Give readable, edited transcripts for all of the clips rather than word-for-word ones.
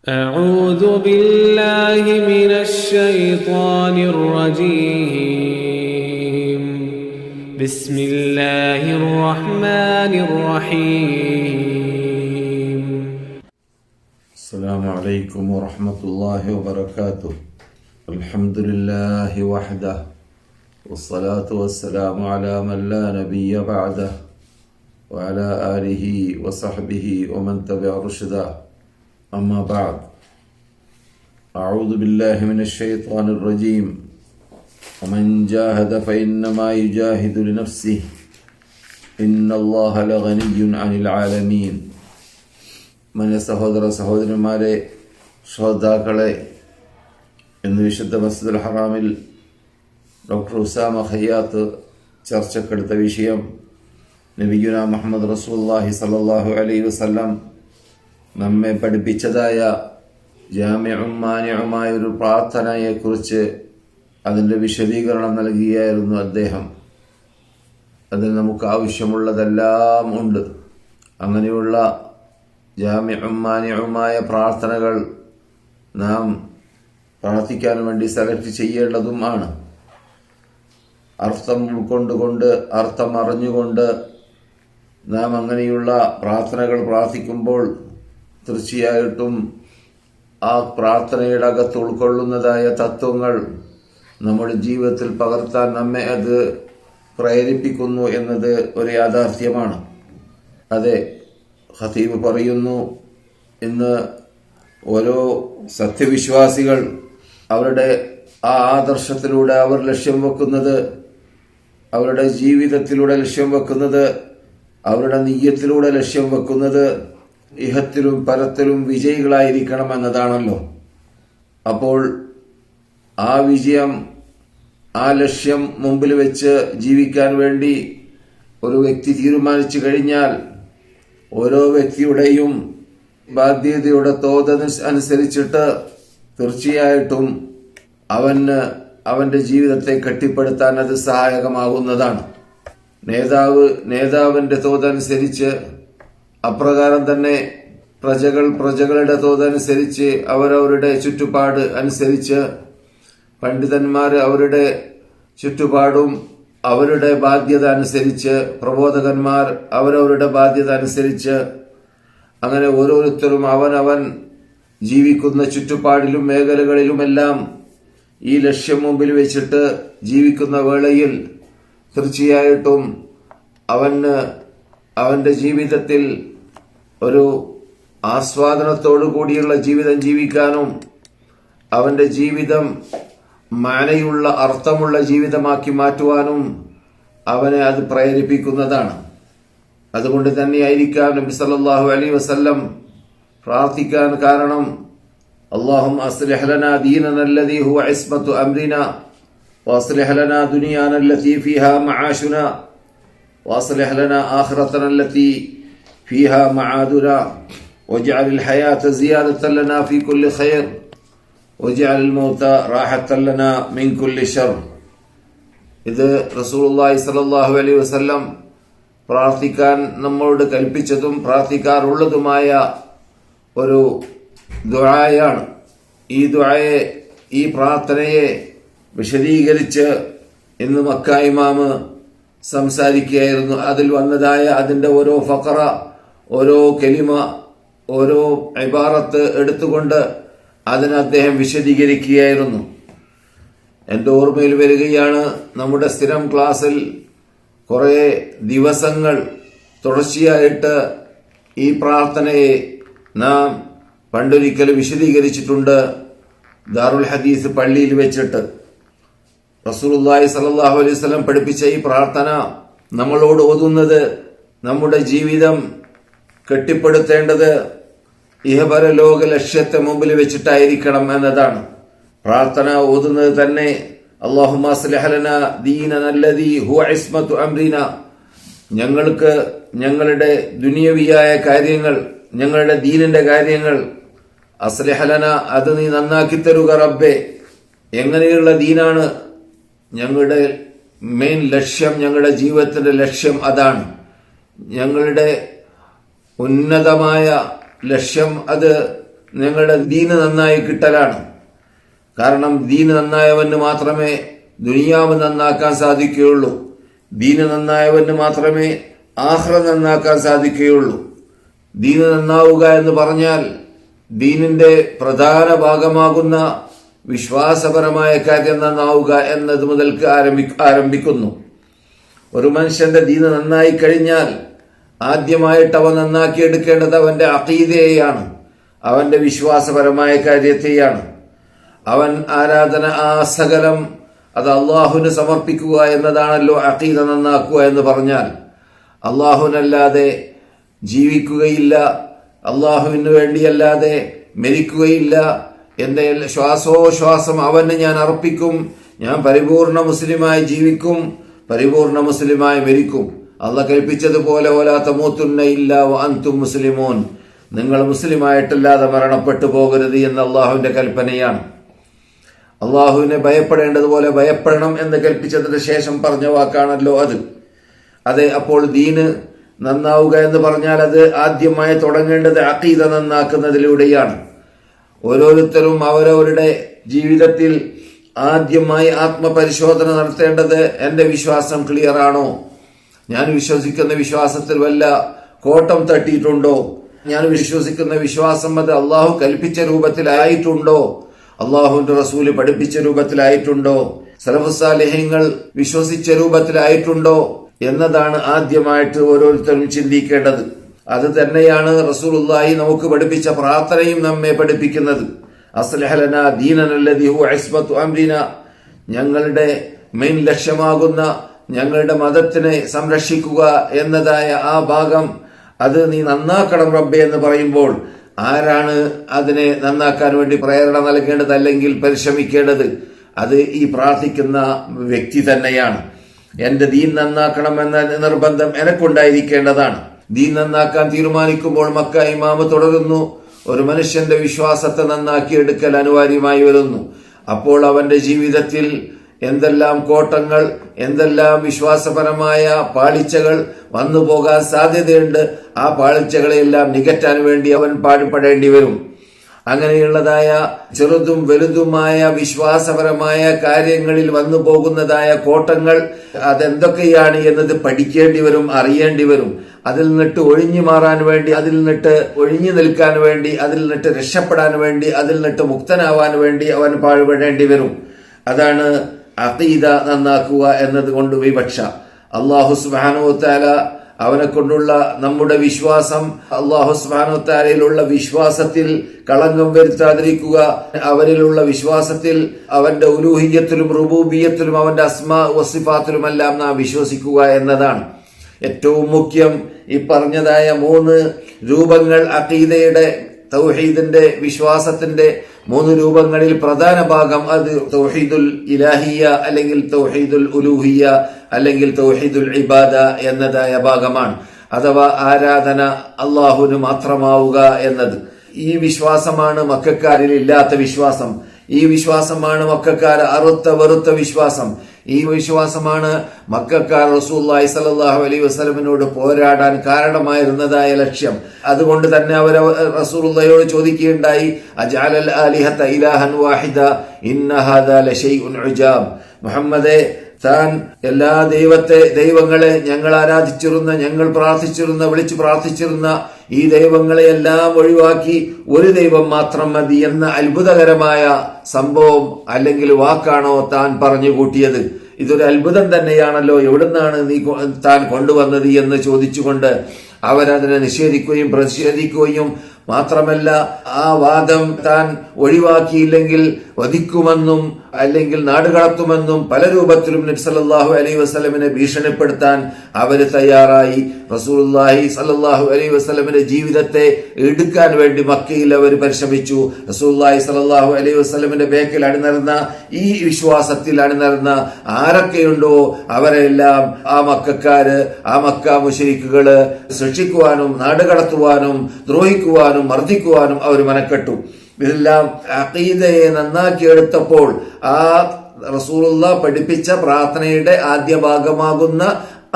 أعوذ بالله من الشيطان الرجيم بسم الله الرحمن الرحيم السلام عليكم ورحمة الله وبركاته. الحمد لله وحده والصلاة والسلام على من لا نبي بعده وعلى آله وصحبه ومن تبع رشده. أما بعد، أعوذ بالله من الشيطان الرجيم. ومن جاهد فإنما يجاهد لنفسه إن الله لغني عن العالمين. സഹോദര സഹോദരന്മാരെ, ശ്രോതാക്കളെ, ഇന്ന് വിശുദ്ധ മസ്ജിദുൽ ഹറാമിൽ ഡോക്ടർ ഉസാമ ഖയ്യാത്ത് ചർച്ചക്കെടുത്ത വിഷയം നബിയുന മുഹമ്മദ് റസൂലുള്ളാഹി സ്വല്ലല്ലാഹു അലൈഹി വസല്ലം നമ്മെ പഠിപ്പിച്ചതായ ജാമിഉം മാനിഉമായ ഒരു പ്രാർത്ഥനയെക്കുറിച്ച് അതിൻ്റെ വിശദീകരണം നൽകുകയായിരുന്നു അദ്ദേഹം. അതിൽ നമുക്ക് ആവശ്യമുള്ളതെല്ലാം ഉണ്ട്. അങ്ങനെയുള്ള ജാമിഉം മാനിഉമായ പ്രാർത്ഥനകൾ നാം പ്രാർത്ഥിക്കാൻ വേണ്ടി സെലക്ട് ചെയ്യേണ്ടതുമാണ്. അർത്ഥം ഉൾക്കൊണ്ടുകൊണ്ട്, അർത്ഥം അറിഞ്ഞുകൊണ്ട് നാം അങ്ങനെയുള്ള പ്രാർത്ഥനകൾ പ്രാർത്ഥിക്കുമ്പോൾ തീർച്ചയായിട്ടും ആ പ്രാർത്ഥനയുടെ അകത്ത് ഉൾക്കൊള്ളുന്നതായ തത്വങ്ങൾ നമ്മുടെ ജീവിതത്തിൽ പകർത്താൻ നമ്മെ അത് പ്രേരിപ്പിക്കുന്നു എന്നത് ഒരു യാഥാർത്ഥ്യമാണ്. അതെ, ഖതീബ് പറയുന്നു, ഇന്ന് ഓരോ സത്യവിശ്വാസികൾ അവരുടെ ആ ആദർശത്തിലൂടെ അവർ ലക്ഷ്യം വെക്കുന്നത്, അവരുടെ ജീവിതത്തിലൂടെ ലക്ഷ്യം വെക്കുന്നത്, അവരുടെ നിയ്യത്തിലൂടെ ലക്ഷ്യം വെക്കുന്നത് ഇഹത്തിലും പരത്തിലും വിജയികളായിരിക്കണം എന്നതാണല്ലോ. അപ്പോൾ ആ വിജയം, ആ ലക്ഷ്യം മുമ്പിൽ വെച്ച് ജീവിക്കാൻ വേണ്ടി ഒരു വ്യക്തി തീരുമാനിച്ചു കഴിഞ്ഞാൽ ഓരോ വ്യക്തിയുടെയും ബാധ്യതയുടെ തോത് അനുസരിച്ചിട്ട് തീർച്ചയായിട്ടും അവന്റെ ജീവിതത്തെ കെട്ടിപ്പടുത്താൻ അത് സഹായകമാകുന്നതാണ്. നേതാവിന്റെ തോതനുസരിച്ച്, അപ്രകാരം തന്നെ പ്രജകളുടെ തോതനുസരിച്ച്, അവരവരുടെ ചുറ്റുപാട് അനുസരിച്ച്, പണ്ഡിതന്മാർ അവരുടെ ചുറ്റുപാടും അവരുടെ ബാധ്യത അനുസരിച്ച്, പ്രബോധകന്മാർ അവരവരുടെ ബാധ്യത അനുസരിച്ച്, അങ്ങനെ ഓരോരുത്തരും അവനവൻ ജീവിക്കുന്ന ചുറ്റുപാടിലും മേഖലകളിലുമെല്ലാം ഈ ലക്ഷ്യം മുമ്പിൽ വെച്ചിട്ട് ജീവിക്കുന്ന വേളയിൽ തീർച്ചയായിട്ടും അവന്റെ ജീവിതത്തിൽ ഒരു ആസ്വാദനത്തോടു കൂടിയുള്ള ജീവിതം ജീവിക്കാനും അവന്റെ ജീവിതം മാനയുള്ള അർത്ഥമുള്ള ജീവിതമാക്കി മാറ്റുവാനും അവനെ അത് പ്രേരിപ്പിക്കുന്നതാണ്. അതുകൊണ്ട് തന്നെയായിരിക്കാം നബി സല്ലല്ലാഹു അലൈഹി വസല്ലം പ്രാർത്ഥിക്കാൻ കാരണം, അല്ലാഹുമ്മ അസ്ലിഹ് ലനാ ദീനനാ അല്ലദീ ഹുവ ഇസ്മത്തു അംരിനാ വഅസ്ലിഹ് ലനാ ദുനിയാനാ അല്ലതീ ഫീഹാ മആശുനാ വഅസ്ലിഹ് ലനാ ആഖിറതനാ അല്ലതീ ഫീഹാ മആദുനാ വജ്അൽ الحياة زيادة لنا في كل خير وجعل الموت راحة لنا من كل شر. ഇത് റസൂലുള്ളാഹി സ്വല്ലല്ലാഹു അലൈഹി വസല്ലം പ്രാർത്ഥിക്കാൻ നമ്മളോട് കൽപ്പിച്ചതും പ്രാർത്ഥിക്കാറുള്ളതുമായ ഒരു ദുആയാണ്. ഈ പ്രാർത്ഥനയെ വിശദീകരിച്ച് ഇന്ന് മക്ക ഇമാമ് സംസാരിക്കുകയായിരുന്നു. അതിൽ വന്നതായ അതിന്റെ ഓരോ ഫഖറ, ഓരോ കലിമ, ഓരോ ഇബാറത്ത് എടുത്തുകൊണ്ട് അതിന് അദ്ദേഹം വിശദീകരിക്കുകയായിരുന്നു. എന്റെ ഓർമ്മയിൽ വരികയാണ്, നമ്മുടെ സ്ഥിരം ക്ലാസ്സിൽ കുറെ ദിവസങ്ങൾ തുടർച്ചയായിട്ട് ഈ പ്രാർത്ഥനയെ നാം പണ്ടൊരിക്കൽ വിശദീകരിച്ചിട്ടുണ്ട്. ദാറുൽ ഹദീസ് പള്ളിയിൽ വെച്ചിട്ട് റസൂലുള്ളാഹി സ്വല്ലല്ലാഹു അലൈഹി വസല്ലം പഠിപ്പിച്ച ഈ പ്രാർത്ഥന നമ്മളോട് ഓതുന്നത് നമ്മുടെ ജീവിതം കെട്ടിപ്പടുത്തേണ്ടത് ഇഹപരലോക ലക്ഷ്യത്തെ മുമ്പിൽ വെച്ചിട്ടായിരിക്കണം എന്നതാണ്. പ്രാർത്ഥന ഓതുന്നത് തന്നെ അല്ലാഹുമ്മ അസ്ലിഹ് ലനാ ദീനനാ അല്ലദീ ഹുവ ഇസ്മത്തു അംരിനാ, ഞങ്ങൾക്ക് ഞങ്ങളുടെ ദുനിയവിയായ കാര്യങ്ങൾ, ഞങ്ങളുടെ ദീനിന്റെ കാര്യങ്ങൾ, അസ്ലിഹ് ലനാ, അത് നീ നന്നാക്കി തരുക റബ്ബേ. എങ്ങനെയുള്ള ദീനാണ്? ഞങ്ങളുടെ മെയിൻ ലക്ഷ്യം, ഞങ്ങളുടെ ജീവിതത്തിന്റെ ലക്ഷ്യം അതാണ്. ഞങ്ങളുടെ ഉന്നതമായ ലക്ഷ്യം അത് നിങ്ങളുടെ ദീന് നന്നായി കിട്ടലാണ്. കാരണം ദീന് നന്നായവന് മാത്രമേ ദുനിയാവ് നന്നാക്കാൻ സാധിക്കുകയുള്ളൂ. ദീന് നന്നായവന് മാത്രമേ ആഖിറത്ത് നന്നാക്കാൻ സാധിക്കുകയുള്ളൂ. ദീന് നന്നാവുക എന്ന് പറഞ്ഞാൽ ദീനിന്റെ പ്രധാന ഭാഗമാകുന്ന വിശ്വാസപരമായ കാര്യം നന്നാവുക എന്നത് മുതൽക്ക് ആരംഭിക്കുന്നു. ഒരു മനുഷ്യന്റെ ദീന് നന്നായി കഴിഞ്ഞാൽ ആദ്യമായിട്ട് അവൻ നന്നാക്കിയെടുക്കേണ്ടത് അവന്റെ അഖീദയെയാണ്, അവന്റെ വിശ്വാസപരമായ കാര്യത്തെയാണ്. അവൻ ആരാധന സകലം അത് അള്ളാഹുവിന് സമർപ്പിക്കുക എന്നതാണല്ലോ അഖീദ നന്നാക്കുക എന്ന് പറഞ്ഞാൽ. അള്ളാഹുവിനല്ലാതെ ജീവിക്കുകയില്ല, അള്ളാഹുവിന് വേണ്ടിയല്ലാതെ മരിക്കുകയില്ല. എന്റെ ശ്വാസോശ്വാസം അവന് ഞാൻ അർപ്പിക്കും, ഞാൻ പരിപൂർണ മുസ്ലിമായി ജീവിക്കും, പരിപൂർണ മുസ്ലിമായി മരിക്കും. അള്ളാഹ് കൽപ്പിച്ചതുപോലെ വലാ തമൂതുന്ന ഇല്ലാ വഅൻതും മുസ്ലിമൂൻ, നിങ്ങൾ മുസ്ലിമായിട്ടല്ലാതെ മരണപ്പെട്ടു പോകരുത് എന്ന അള്ളാഹുവിന്റെ കൽപ്പനയാണ്. അള്ളാഹുവിനെ ഭയപ്പെടേണ്ടതുപോലെ ഭയപ്പെടണം എന്ന് കൽപ്പിച്ചതിന് ശേഷം പറഞ്ഞ വാക്കാണല്ലോ അത്. അതെ, അപ്പോൾ ദീന് നന്നാവുക എന്ന് പറഞ്ഞാൽ അത് ആദ്യമായി തുടങ്ങേണ്ടത് അഖീദ നന്നാക്കുന്നതിലൂടെയാണ്. ഓരോരുത്തരും അവരവരുടെ ജീവിതത്തിൽ ആദ്യമായി ആത്മപരിശോധന നടത്തേണ്ടത് എന്റെ വിശ്വാസം ക്ലിയർ ആണോ, ഞാൻ വിശ്വസിക്കുന്ന വിശ്വാസത്തിൽ വല്ല കോട്ടം തട്ടിയിട്ടുണ്ടോ, ഞാൻ വിശ്വസിക്കുന്ന വിശ്വാസം അത് അള്ളാഹു കൽപ്പിച്ച രൂപത്തിലായിട്ടുണ്ടോ, അള്ളാഹുവിന്റെ റസൂല് പഠിപ്പിച്ച രൂപത്തിലായിട്ടുണ്ടോ, സലഫുസ് സാലിഹീങ്ങൾ വിശ്വസിച്ച രൂപത്തിലായിട്ടുണ്ടോ എന്നതാണ് ആദ്യമായിട്ട് ഓരോരുത്തരും ചിന്തിക്കേണ്ടത്. അത് തന്നെയാണ് റസൂലുള്ളാഹി നമുക്ക് പഠിപ്പിച്ച പ്രാർത്ഥനയും നമ്മെ പഠിപ്പിക്കുന്നത്. അസ്ലിഹ് ലനാ ദീനനല്ലദീ ഹുവ ഇസ്മത്തു അംരിന, ഞങ്ങളുടെ മെയിൻ ലക്ഷ്യമാകുന്ന ഞങ്ങളുടെ മതത്തിനെ സംരക്ഷിക്കുക എന്നതായ ആ ഭാഗം അത് നീ നന്നാക്കണം റബ്ബേ എന്ന് പറയുമ്പോൾ ആരാണ് അതിനെ നന്നാക്കാൻ വേണ്ടി പ്രേരണ നൽകേണ്ടത് അല്ലെങ്കിൽ പരിശ്രമിക്കേണ്ടത്? അത് ഈ പ്രാർത്ഥിക്കുന്ന വ്യക്തി തന്നെയാണ്. എന്റെ ദീൻ നന്നാക്കണമെന്ന നിർബന്ധം എനക്കുണ്ടായിരിക്കേണ്ടതാണ്. ദീൻ നന്നാക്കാൻ തീരുമാനിക്കുമ്പോൾ മക്ക ഇമാമ് തുടരുന്നു, ഒരു മനുഷ്യന്റെ വിശ്വാസത്തെ നന്നാക്കിയെടുക്കൽ അനിവാര്യമായി വരുന്നു. അപ്പോൾ അവന്റെ ജീവിതത്തിൽ എന്തെല്ലാം കോട്ടങ്ങൾ, എന്തെല്ലാം വിശ്വാസപരമായ പാളിച്ചകൾ വന്നു പോകാൻ സാധ്യതയുണ്ട്, ആ പാളിച്ചകളെല്ലാം നികറ്റാൻ വേണ്ടി അവൻ പാടുപെടേണ്ടി വരും. അങ്ങനെയുള്ളതായ ചെറുതും വലുതുമായ വിശ്വാസപരമായ കാര്യങ്ങളിൽ വന്നു പോകുന്നതായ കോട്ടങ്ങൾ അതെന്തൊക്കെയാണ് എന്നത് പഠിക്കേണ്ടി വരും, അറിയേണ്ടി വരും. അതിൽ നിന്നിട്ട് ഒഴിഞ്ഞു മാറാൻ വേണ്ടി, അതിൽ നിന്നിട്ട് ഒഴിഞ്ഞു നിൽക്കാൻ വേണ്ടി, അതിൽ നിന്നിട്ട് രക്ഷപ്പെടാൻ വേണ്ടി, അതിൽ നിന്നിട്ട് മുക്തനാവാൻ വേണ്ടി അവൻ പാടുപെടേണ്ടി വരും. അതാണ് അഖീദ നന്നാക്കുക എന്നതുകൊണ്ട് വിവക്ഷ. അല്ലാഹു സുബ്ഹാനഹു വ തആല അവനെ കൊണ്ടുള്ള നമ്മുടെ വിശ്വാസം, അല്ലാഹു സുബ്ഹാനഹു വ തആലയിലുള്ള വിശ്വാസത്തിൽ കളങ്കം വരുത്താതിരിക്കുക, അവരിലുള്ള വിശ്വാസത്തിൽ അവന്റെ ഉലൂഹിയ്യത്തിലും റുബൂബിയ്യത്തിലും അവന്റെ അസ്മാ വസിഫാത്തിലുമെല്ലാം നാം വിശ്വസിക്കുക എന്നതാണ് ഏറ്റവും മുഖ്യം. ഈ പറഞ്ഞതായ 3 രൂപങ്ങൾ അഖീദയുടെ, തൗഹീദിന്റെ, വിശ്വാസത്തിന്റെ 3 രൂപങ്ങളിൽ പ്രധാന ഭാഗം അത് തൗഹീദുൽ ഇലാഹിയ അല്ലെങ്കിൽ തൗഹീദുൽ ഉലൂഹിയ അല്ലെങ്കിൽ തൗഹീദുൽ ഇബാദ എന്നതായ ഭാഗമാണ്. അഥവാ ആരാധന അള്ളാഹുവിന് മാത്രമാവുക എന്നത്. ഈ വിശ്വാസമാണ് മക്കക്കാരിൽ ഇല്ലാത്ത വിശ്വാസം. ഈ വിശ്വാസമാണ് മക്കക്കാർ വെറുത്ത വിശ്വാസം. ഈ വിശ്വാസമാണ് മക്കക്കാർ റസൂലുള്ളാഹി സ്വല്ലല്ലാഹു അലൈഹി വസല്ലമിനോട് പോരാടാൻ കാരണമായിരുന്നതായ ലക്ഷ്യം. അതുകൊണ്ട് തന്നെ അവർ റസൂലുള്ളാഹിയോട് ചോദിക്കുകയുണ്ടായി, അജഅലൽ ആലിഹത ഇലാഹൻ വാഹിദ ഇന്ന ഹാദാ ലശൈഉൻ ഉജാബ്. മുഹമ്മദേ, താൻ എല്ലാ ദൈവങ്ങളെ ഞങ്ങൾ ആരാധിച്ചിരുന്ന, ഞങ്ങൾ പ്രാർത്ഥിച്ചിരുന്ന, വിളിച്ചു പ്രാർത്ഥിച്ചിരുന്ന ഈ ദൈവങ്ങളെ എല്ലാം ഒഴിവാക്കി ഒരു ദൈവം മാത്രം മതി എന്ന അത്ഭുതകരമായ സംഭവം അല്ലെങ്കിൽ വാക്കാണോ താൻ പറഞ്ഞു കൂട്ടിയത്? ഇതൊരു അത്ഭുതം തന്നെയാണല്ലോ, എവിടുന്നാണ് താൻ കൊണ്ടുവന്നത് എന്ന് ചോദിച്ചുകൊണ്ട് അവരതിനെ നിഷേധിക്കുകയും പ്രതിഷേധിക്കുകയും മാത്രമല്ല ആ വാദം താൻ ഒഴിവാക്കിയില്ലെങ്കിൽ വധിക്കുമെന്നും അല്ലെങ്കിൽ നാടുകടത്തുമെന്നും പല രൂപത്തിലും നബി സല്ലല്ലാഹു അലൈഹി വസല്ലമിനെ ഭീഷണിപ്പെടുത്താൻ അവര് തയ്യാറായി. റസൂലുള്ളാഹി സല്ലല്ലാഹു അലൈഹി വസല്ലമിന്റെ ജീവിതത്തെ എടുക്കാൻ വേണ്ടി മക്കയിൽ അവർ പരിശ്രമിച്ചു. റസൂലുള്ളാഹി സല്ലല്ലാഹു അലൈഹി വസല്ലമിന്റെ ബേക്കിൽ അണിനിരന്ന, ഈ വിശ്വാസത്തിൽ അണിനിരന്ന ആരൊക്കെയുണ്ടോ അവരെല്ലാം ആ മക്കക്കാര്, ആ മക്ക മുശ്രിക്കുകള് ശിക്ഷിക്കുവാനും നാടുകടത്തുവാനും ദ്രോഹിക്കുവാനും മർദ്ദിക്കുവാനും അവർ മനക്കെട്ടു. ഇതെല്ലാം അഖീദയെ നന്നാക്കിയെടുത്തപ്പോൾ ആ റസൂലുള്ളാഹി പഠിപ്പിച്ച പ്രാർത്ഥനയുടെ ആദ്യ ഭാഗമാകുന്ന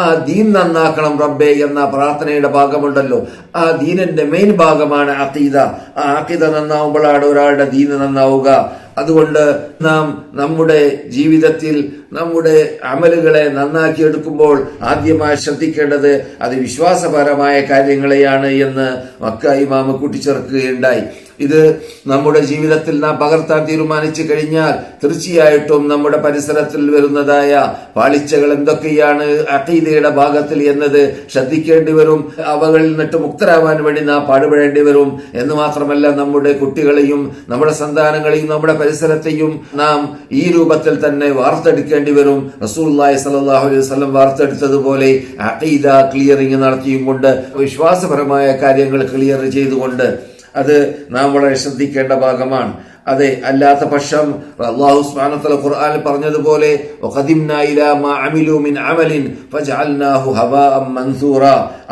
ആ ദീൻ നന്നാക്കണം റബ്ബേ എന്ന പ്രാർത്ഥനയുടെ ഭാഗമുണ്ടല്ലോ. ആ ദീനിന്റെ മെയിൻ ഭാഗമാണ് അഖീദ. ആ അഖീദ നന്നാവുമ്പോഴാണ് ഒരാളുടെ ദീൻ നന്നാവുക. അതുകൊണ്ട് നാം നമ്മുടെ ജീവിതത്തിൽ നമ്മുടെ അമലുകളെ നന്നാക്കിയെടുക്കുമ്പോൾ ആദ്യമായി ശ്രദ്ധിക്കേണ്ടത് അത് വിശ്വാസപരമായ കാര്യങ്ങളെയാണ് എന്ന് മക്ക ഇമാം കൂട്ടിച്ചേർക്കുകയുണ്ടായി. ഇത് നമ്മുടെ ജീവിതത്തിൽ നാം പകർത്താൻ തീരുമാനിച്ചു കഴിഞ്ഞാൽ തീർച്ചയായിട്ടും നമ്മുടെ പരിസരത്തിൽ വരുന്നതായ പാളിച്ചകൾ എന്തൊക്കെയാണ് അഖീദയുടെ ഭാഗത്തിൽ എന്നത് ശ്രദ്ധിക്കേണ്ടി വരും. അവകളിൽ നിന്നിട്ട് മുക്തരാവാൻ വേണ്ടി നാം പാടുപെടേണ്ടി വരും എന്ന് മാത്രമല്ല, നമ്മുടെ കുട്ടികളെയും നമ്മുടെ സന്താനങ്ങളെയും നമ്മുടെ പരിസരത്തെയും നാം ഈ രൂപത്തിൽ തന്നെ വാർത്തെടുക്കേണ്ടി വരും. റസൂലുള്ളാഹി സ്വല്ലല്ലാഹു അലൈഹി വസല്ലം വാർത്തെടുത്തതുപോലെ അഖീദ ക്ലിയറിംഗ് നടത്തിയും കൊണ്ട് വിശ്വാസപരമായ കാര്യങ്ങൾ ക്ലിയർ ചെയ്തുകൊണ്ട് അത് നാം വളരെ ശ്രദ്ധിക്കേണ്ട ഭാഗമാണ്. അതെ, അല്ലാത്ത പക്ഷം അല്ലാഹു സുബ്ഹാനഹു വ തആല ഖുർആനിൽ പറഞ്ഞതുപോലെ വഖദിംനാ ഇലാ മാ അമിലു മിൻ അമലിൻ ഫജഅൽനാഹു ഹബാഅൻ മൻസൂറ,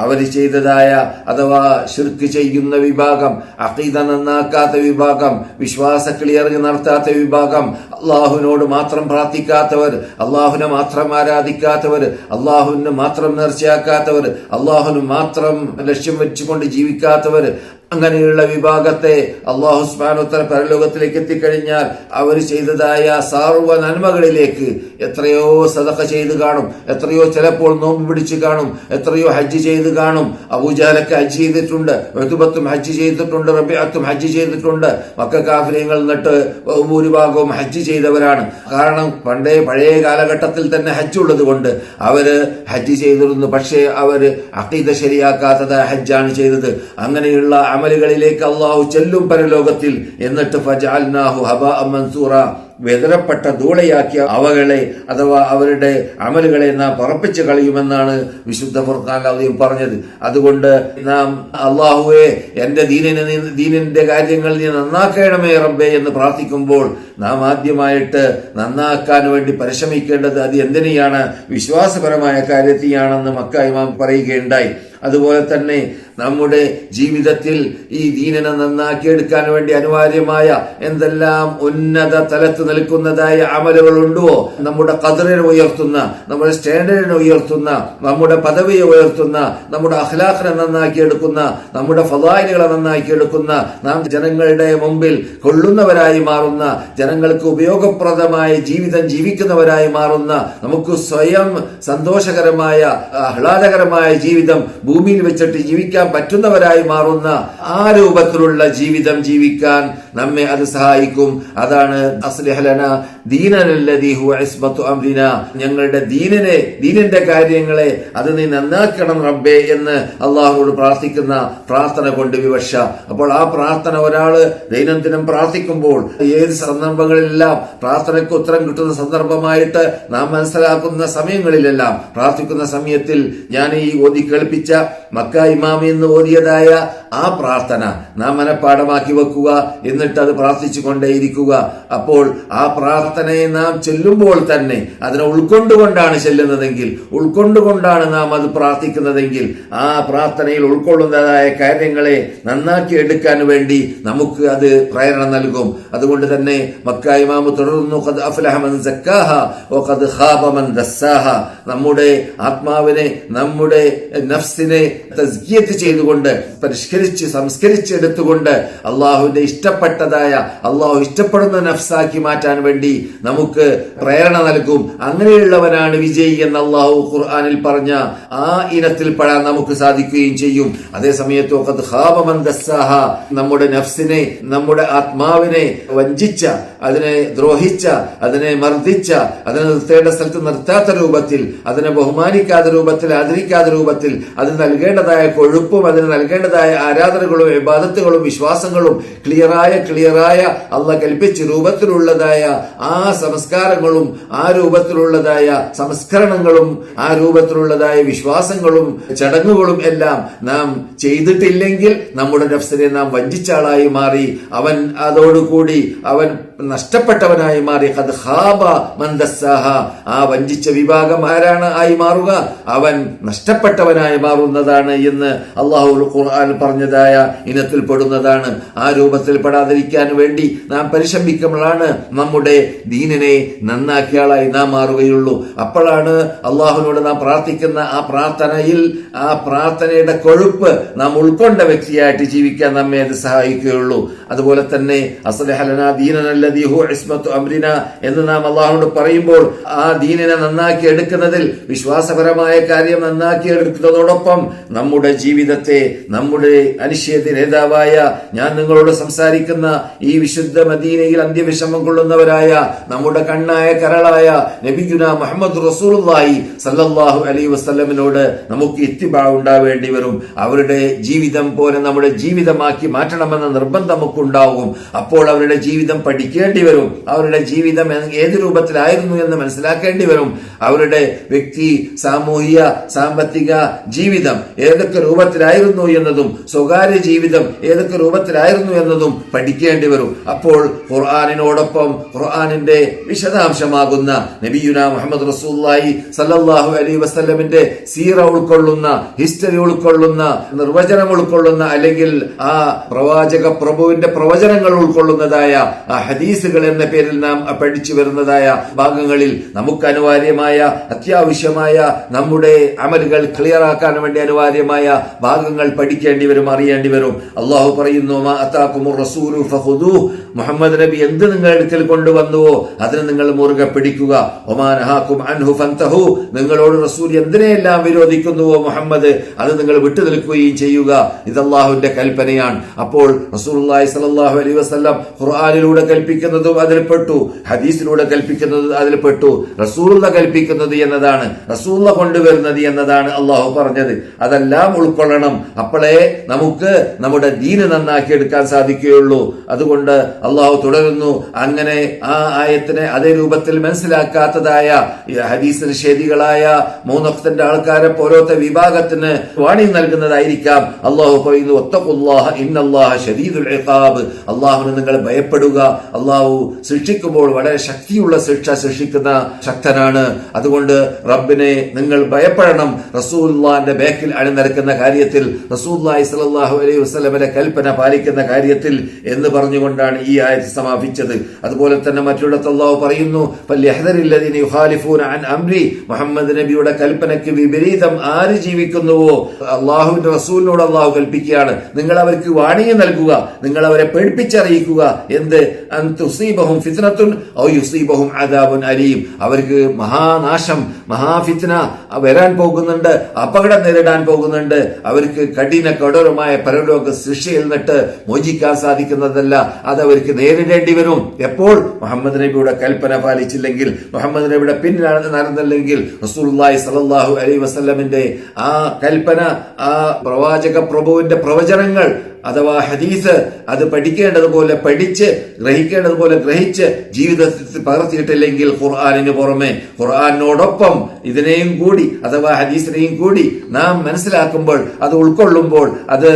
അവർ ചെയ്തതായ അഥവാ ശിർക്ക് ചെയ്യുന്ന വിഭാഗം, അഖീദ നന്നാക്കാത്ത വിഭാഗം, വിശ്വാസ ക്ലിയറിംഗ് നടത്താത്ത വിഭാഗം, അള്ളാഹുവിനോട് മാത്രം പ്രാർത്ഥിക്കാത്തവർ, അള്ളാഹുവിനെ മാത്രം ആരാധിക്കാത്തവർ, അള്ളാഹുവിന് മാത്രം നേർച്ചയാക്കാത്തവർ, അള്ളാഹുവിന് മാത്രം ലക്ഷ്യം വെച്ചുകൊണ്ട് ജീവിക്കാത്തവർ, അങ്ങനെയുള്ള വിഭാഗത്തെ അല്ലാഹു സുബ്ഹാനഹു വ തആല പരലോകത്തിലേക്ക് എത്തിക്കഴിഞ്ഞാൽ അവർ ചെയ്തതായ സർവ്വ നന്മകളിലേക്ക് എത്രയോ സദഖ ചെയ്ത് കാണും, എത്രയോ ചിലപ്പോൾ നോമ്പ് പിടിച്ച് കാണും, എത്രയോ ഹജ്ജ് ചെയ്ത് കാണും. അബൂജഹലൊക്കെ ഹജ്ജ് ചെയ്തിട്ടുണ്ട്, ഉത്ബത്തും ഹജ്ജ് ചെയ്തിട്ടുണ്ട്, റബീഅത്തും ഹജ്ജ് ചെയ്തിട്ടുണ്ട്. മക്ക കാഫിര്യങ്ങൾ എന്നിട്ട് ഭൂരിഭാഗവും ഹജ്ജ് ചെയ്തവരാണ്. കാരണം പഴയ കാലഘട്ടത്തിൽ തന്നെ ഹജ്ജ് ഉള്ളത് കൊണ്ട് അവര് ഹജ്ജ് ചെയ്തിരുന്നു. പക്ഷേ അവര് അഖീദ ശരിയാക്കാത്തതായ ഹജ്ജാണ് ചെയ്തത്. അങ്ങനെയുള്ള അമലുകളിലേക്ക് അള്ളാഹു ചെല്ലും പരലോകത്തിൽ. എന്നിട്ട് ഫജഅൽനാഹു ഹബാഅൻ മൻസൂറ, വെതരപ്പെട്ട ധൂളയാക്കിയ അവകളെ അഥവാ അവരുടെ അമലുകളെ നാം പറപ്പിച്ചു കളയുമെന്നാണ് വിശുദ്ധ ഖുർആനിൽ അല്ലാഹു പറഞ്ഞത്. അതുകൊണ്ട് നാം അല്ലാഹുവേ എന്റെ ദീനിന്റെ കാര്യങ്ങൾ നീ നന്നാക്കണമേ റബ്ബേ എന്ന് പ്രാർത്ഥിക്കുമ്പോൾ നാം ആദ്യമായിട്ട് നന്നാക്കാൻ വേണ്ടി പരിശ്രമിക്കേണ്ടത് അത് എന്തിനെയാണ്? വിശ്വാസപരമായ കാര്യത്തെയാണെന്ന് മക്ക ഇമാം പറയുകയുണ്ടായി. അതുപോലെ തന്നെ നമ്മുടെ ജീവിതത്തിൽ ഈ ദീനിനെ നന്നാക്കിയെടുക്കാൻ വേണ്ടി അനിവാര്യമായ എന്തെല്ലാം ഉന്നത തലത്ത് നിൽക്കുന്നതായ അമലുകളുണ്ടോ, നമ്മുടെ ഖദറിനെ ഉയർത്തുന്ന, നമ്മുടെ സ്റ്റാൻഡേർഡിനെ ഉയർത്തുന്ന, നമ്മുടെ പദവിയെ ഉയർത്തുന്ന, നമ്മുടെ അഖ്ലാഖിനെ നന്നാക്കിയെടുക്കുന്ന, നമ്മുടെ ഫളായിലുകളെ നന്നാക്കിയെടുക്കുന്ന, നാം ജനങ്ങളുടെ മുമ്പിൽ കൊള്ളുന്നവരായി മാറുന്ന, ജനങ്ങൾക്ക് ഉപയോഗപ്രദമായ ജീവിതം ജീവിക്കുന്നവരായി മാറുന്ന, നമുക്ക് സ്വയം സന്തോഷകരമായ ആഹ്ലാദകരമായ ജീവിതം ഭൂമിയിൽ വെച്ചിട്ട് ജീവിക്കാൻ പറ്റുന്നവരായി മാറുന്ന ആ രൂപത്തിലുള്ള ജീവിതം ജീവിക്കാൻ നമ്മെ അത് സഹായിക്കും. അതാണ് അസ്ലിഹ് ലനാ ദീനനല്ലദീ ഹുവ ഇസ്മത്തു അംരിനാ, ഞങ്ങളുടെ ദീനിന്റെ കാര്യങ്ങളെ അത് നീ നന്നാക്കണം റബ്ബേ എന്ന് അള്ളാഹുവോട് പ്രാർത്ഥിക്കുന്ന പ്രാർത്ഥന കൊണ്ട് വിവക്ഷ. അപ്പോൾ ആ പ്രാർത്ഥന ഒരാള് ദൈനംദിനം പ്രാർത്ഥിക്കുമ്പോൾ ഏത് സന്ദർഭങ്ങളിലെല്ലാം പ്രാർത്ഥനയ്ക്ക് ഉത്തരം കിട്ടുന്ന സന്ദർഭമായിട്ട് നാം മനസ്സിലാക്കുന്ന സമയങ്ങളിലെല്ലാം പ്രാർത്ഥിക്കുന്ന സമയത്തിൽ ഞാൻ ഈ ഓതി കേൾപ്പിച്ച മക്ക ഇമാമി എന്ന് ഓതിയതായ ആ പ്രാർത്ഥന നാം മനഃപ്പാഠമാക്കി വെക്കുക. എന്നിട്ട് അത് പ്രാർത്ഥിച്ചു കൊണ്ടേയിരിക്കുക. അപ്പോൾ ആ പ്രാർത്ഥനയെ നാം ചെല്ലുമ്പോൾ തന്നെ അതിനെ ഉൾക്കൊണ്ടുകൊണ്ടാണ് ചെല്ലുന്നതെങ്കിൽ, ഉൾക്കൊണ്ടുകൊണ്ടാണ് നാം അത് പ്രാർത്ഥിക്കുന്നതെങ്കിൽ ആ പ്രാർത്ഥനയിൽ ഉൾക്കൊള്ളുന്നതായ കാര്യങ്ങളെ നന്നാക്കി എടുക്കാൻ വേണ്ടി നമുക്ക് അത് പ്രേരണ നൽകും. അതുകൊണ്ട് തന്നെ മക്ക ഇമാം തുടർന്നു, ഖദ് അഫ്ലഹ മൻ സക്കാഹ വഖദ് ഖാബ മൻ ദസ്സാഹ, നമ്മുടെ ആത്മാവിനെ, നമ്മുടെ നഫ്സിനെ തസ്കിയത്ത് ചെയ്തുകൊണ്ട് പരിഷ്കരിച്ച് സംസ്കരിച്ചെടുത്തുകൊണ്ട് അള്ളാഹുവിന്റെ ഇഷ്ടപ്പെട്ടതായ, അള്ളാഹു ഇഷ്ടപ്പെടുന്ന നഫ്സാക്കി മാറ്റാൻ വേണ്ടി നമുക്ക് പ്രേരണ നൽകും. അങ്ങനെയുള്ളവനാണ് വിജയി എന്ന് അള്ളാഹു ഖുർആനിൽ പറഞ്ഞ ആ ഇനത്തിൽപ്പെടാൻ നമുക്ക് സാധിക്കുകയും ചെയ്യും. അതേസമയത്ത് വഖദ് ഖാബ മൻ ദസ്സാഹ, നമ്മുടെ നഫ്സിനെ, നമ്മുടെ ആത്മാവിനെ വഞ്ചിച്ച, അതിനെ ദ്രോഹിച്ച, അതിനെ മർദ്ദിച്ച, അതിനെ നിർത്തേണ്ട സ്ഥലത്ത് നിർത്താത്ത രൂപത്തിൽ, അതിനെ ബഹുമാനിക്കാത്ത രൂപത്തിൽ, ആദരിക്കാത്ത രൂപത്തിൽ, അതിന് നൽകേണ്ടതായ കൊഴുപ്പും അതിന് നൽകേണ്ടതായ ആരാധനകളും ഇബാദത്തുകളും വിശ്വാസങ്ങളും ക്ലിയറായ അള്ളാഹ് കൽപ്പിച്ച രൂപത്തിലുള്ളതായ ആ സംസ്കാരങ്ങളും ആ രൂപത്തിലുള്ളതായ സംസ്കരണങ്ങളും ആ രൂപത്തിലുള്ളതായ വിശ്വാസങ്ങളും ചടങ്ങുകളും എല്ലാം നാം ചെയ്തിട്ടില്ലെങ്കിൽ നമ്മുടെ നഫ്സിനെ നാം വഞ്ചിച്ച ആളായി മാറി അവൻ അതോടുകൂടി അവൻ നഷ്ടപ്പെട്ടവനായി മാറി. ഖദ് ഖാബ മൻ ദസ്സാഹ, ആ വഞ്ചിച്ച വിഭാഗം ആരാണ് ആയി മാറുക? അവൻ നഷ്ടപ്പെട്ടവനായി മാറുന്നതാണ് എന്ന് അള്ളാഹു ഖുർആൻ പറഞ്ഞതായ ഇനത്തിൽ പെടുന്നതാണ്. ആ രൂപത്തിൽ പെടാതിരിക്കാൻ വേണ്ടി നാം പരിശ്രമിക്കുമ്പോഴാണ് നമ്മുടെ ദീനിനെ നന്നാക്കിയ ആളായി നാം മാറുകയുള്ളൂ. അപ്പോഴാണ് അള്ളാഹുവിനോട് നാം പ്രാർത്ഥിക്കുന്ന ആ പ്രാർത്ഥനയിൽ ആ പ്രാർത്ഥനയുടെ കൊഴുപ്പ് നാം ഉൾക്കൊണ്ട വ്യക്തിയായിട്ട് ജീവിക്കാൻ നമ്മെ അത് സഹായിക്കുകയുള്ളൂ. അതുപോലെ തന്നെ അസ്ലഹ ലനാ ദീനനല്ലദീ ഹുവ ഇസ്മത്തു അംരിന എന്ന് നാം അള്ളാഹുവോട് പറയുമ്പോൾ ആ ദീനിനെ നന്നാക്കി എടുക്കുന്നതിൽ വിശ്വാസപരമായ കാര്യം നന്നാക്കി എടുക്കുന്നതോടൊപ്പം നമ്മുടെ ജീവിതത്തെ നമ്മുടെ അനിശ്ചിത നേതാവായ ഞാൻ നിങ്ങളോട് സംസാരിക്കുന്ന ഈ വിശുദ്ധ മദീനയിൽ അന്ത്യവിഷമം കൊള്ളുന്നവരായ നമ്മുടെ കണ്ണായ കരളായ നബിയുനാ മുഹമ്മദ് റസൂലുള്ളാഹി സല്ലല്ലാഹു അലൈഹി വസല്ലമിനോട് നമുക്ക് ഇത്തിബാ ഉണ്ടാവേണ്ടി വരും. അവരുടെ ജീവിതം പോലെ നമ്മുടെ ജീവിതമാക്കി മാറ്റണമെന്ന നിർബന്ധം നമുക്കുണ്ടാവും. അപ്പോൾ അവരുടെ ജീവിതം പഠിക്കേണ്ടി വരും. അവരുടെ ജീവിതം ഏത് രൂപത്തിലായിരുന്നു എന്ന് മനസ്സിലാക്കേണ്ടി വരും. അവരുടെ വ്യക്തി സാമൂഹിക സാമ്പത്തിക ജീവിതം ഏതൊക്കെ രൂപത്തിലായിരുന്നു എന്നതും സ്വകാര്യ ജീവിതം ഏതൊക്കെ രൂപത്തിലായിരുന്നു എന്നതും പഠിക്കേണ്ടി വരും. അപ്പോൾ ഖുർആനിനോടൊപ്പം ഖുർആനിന്റെ വിശദാംശമാകുന്ന നബിയുനാ മുഹമ്മദ് റസൂലുള്ളാഹി സല്ലല്ലാഹു അലൈഹി വസല്ലമിന്റെ സീറ ഉൾക്കൊള്ളുന്ന, ഹിസ്റ്ററി ഉൾക്കൊള്ളുന്ന, നിർവചനം ഉൾക്കൊള്ളുന്ന, അല്ലെങ്കിൽ ആ പ്രവാചക പ്രഭുവിന്റെ പ്രവചനങ്ങൾ ഉൾക്കൊള്ളുന്നതായ ആ ഹദീസുകൾ എന്ന പേരിൽ നാം പഠിച്ചു വരുന്നതായ ഭാഗങ്ങളിൽ നമുക്ക് അനിവാര്യമായ അത്യാവശ്യമായ നമ്മുടെ അമലുകൾ ക്ലിയർ ആക്കാൻ വേണ്ടി അനിവാര്യമായ ഭാഗങ്ങൾ പഠിക്കേണ്ടി വരും, അറിയേണ്ടി വരും. അള്ളാഹു പറയുന്നു, മാ അതാകുമുർ റസൂലു ഫഖുദൂഹ്, മുഹമ്മദ് നബി എന്ത് നിങ്ങളുടെ അടുക്കൽ കൊണ്ടുവന്നുവോ അതിന് നിങ്ങൾ മുറുകെ പിടിക്കുക. ഒമാ നഹാകും അൻഹു ഫൻതഹു, നിങ്ങളോട് റസൂൽ എന്തിനെല്ലാം വിരോധിക്കുന്നുവോ മുഹമ്മദ് അത് നിങ്ങൾ വിട്ടുനിൽക്കുകയും ചെയ്യുക. ഇത് അള്ളാഹുവിന്റെ കൽപ്പനയാണ്. അപ്പോൾ റസൂലുള്ളാഹി സ്വല്ലല്ലാഹു അലൈഹി വസല്ലം ഖുർആനിലൂടെ കൽപ്പിക്കുന്നതും അതിൽപ്പെട്ടു, ഹദീസിലൂടെ കൽപ്പിക്കുന്നത് അതിൽപ്പെട്ടു. റസൂലുള്ള കൽപ്പിക്കുന്നത് എന്നതാണ്, റസൂലുള്ള കൊണ്ടുവരുന്നത് എന്നതാണ് അള്ളാഹു പറഞ്ഞത്. അതെല്ലാം ഉൾക്കൊള്ളണം. അപ്പോഴേ നമുക്ക് നമ്മുടെ ദീന് നന്നാക്കി എടുക്കാൻ സാധിക്കുകയുള്ളൂ. അതുകൊണ്ട് അള്ളാഹു തുടരുന്നു, അങ്ങനെ ആ ആയത്തിനെ അതേ രൂപത്തിൽ മനസ്സിലാക്കാത്തതായ ഹദീസ് നിഷേധികളായ മൂന്നൊക്കത്തിന്റെ ആൾക്കാരെ പോലത്തെ വിഭാഗത്തിന് വാണി നൽകുന്നതായിരിക്കാം. അള്ളാഹു പറയുന്നു, വത്തഖുല്ലാഹ ഇന്നല്ലാഹ ശദീദുൽ ഇഖാബ്, അള്ളാഹുവിനെ നിങ്ങൾ ഭയപ്പെടുക. അള്ളാഹു ശിക്ഷിക്കുമ്പോൾ വളരെ ശക്തിയുള്ള ശിക്ഷ ശിക്ഷിക്കുന്ന ശക്തനാണ്. അതുകൊണ്ട് റബ്ബിനെ നിങ്ങൾ ഭയപ്പെടണം. റസൂലുള്ളാഹിന്റെ ബേക്കിൽ അണിനിരക്കുന്ന കാര്യത്തിൽ, റസൂലുള്ളാഹി സ്വല്ലല്ലാഹു അലൈഹി വസല്ലമയുടെ കൽപ്പന പാലിക്കുന്ന കാര്യത്തിൽ എന്ന് പറഞ്ഞുകൊണ്ടാണ് ഈ ആയത്ത് സമാപിച്ചത്. അതുപോലെ തന്നെ മറ്റൊരിടത്ത് അള്ളാഹു പറയുന്നു, ഫല്യഹ്ദരില്ലദീന യുഖാലിഫൂന അൻ അംരി, മുഹമ്മദ് നബിയുടെ കൽപ്പനയ്ക്ക് വിപരീതം ആര് ജീവിക്കുന്നുവോ അള്ളാഹുവിന്റെ റസൂലിനോട് അള്ളാഹു കൽപ്പിക്കുകയാണ്, നിങ്ങൾ അവർക്ക് വാണിംഗ് നൽകുക, നിങ്ങൾ അവരെ പേടിപ്പിച്ചറിയിക്കുക. എന്ത്? അൻ തുസീബഹും ഫിത്നത്തുൻ ഔ യുസീബഹും അദാബുൻ അലീം, അവർക്ക് മഹാനാശം മഹാഫിത്ന വരാൻ പോകുന്നുണ്ട്, അപകടം നേരിടാൻ പോകുന്നുണ്ട്. അവർക്ക് കഠിനമായ പരലോക ശിക്ഷയിൽ നിന്നിട്ട് മോചിക്കാൻ സാധിക്കുന്നതല്ല, അത് അവർക്ക് നേരിടേണ്ടി വരും. എപ്പോൾ? മുഹമ്മദ് നബിയുടെ കൽപ്പന പാലിച്ചില്ലെങ്കിൽ, മുഹമ്മദ് നബിയുടെ പിന്നിലാണ് നടന്നില്ലെങ്കിൽ, റസൂലുള്ളാഹി സ്വല്ലല്ലാഹു അലൈഹി വസല്ലമിന്റെ ആ കൽപ്പന, ആ പ്രവാചക പ്രഭുവിന്റെ പ്രവചനങ്ങൾ അഥവാ ഹദീസ് അത് പഠിക്കേണ്ടതുപോലെ പഠിച്ച് ഗ്രഹിക്കേണ്ടതുപോലെ ഗ്രഹിച്ച് ജീവിതത്തിൽ പകർത്തിയിട്ടില്ലെങ്കിൽ ഖുർആനിന് പുറമെ ഖുർആനോടൊപ്പം ഇതിനെയും കൂടി അഥവാ ഹദീസിനെയും കൂടി നാം മനസ്സിലാക്കുമ്പോൾ, അത് ഉൾക്കൊള്ളുമ്പോൾ, അത്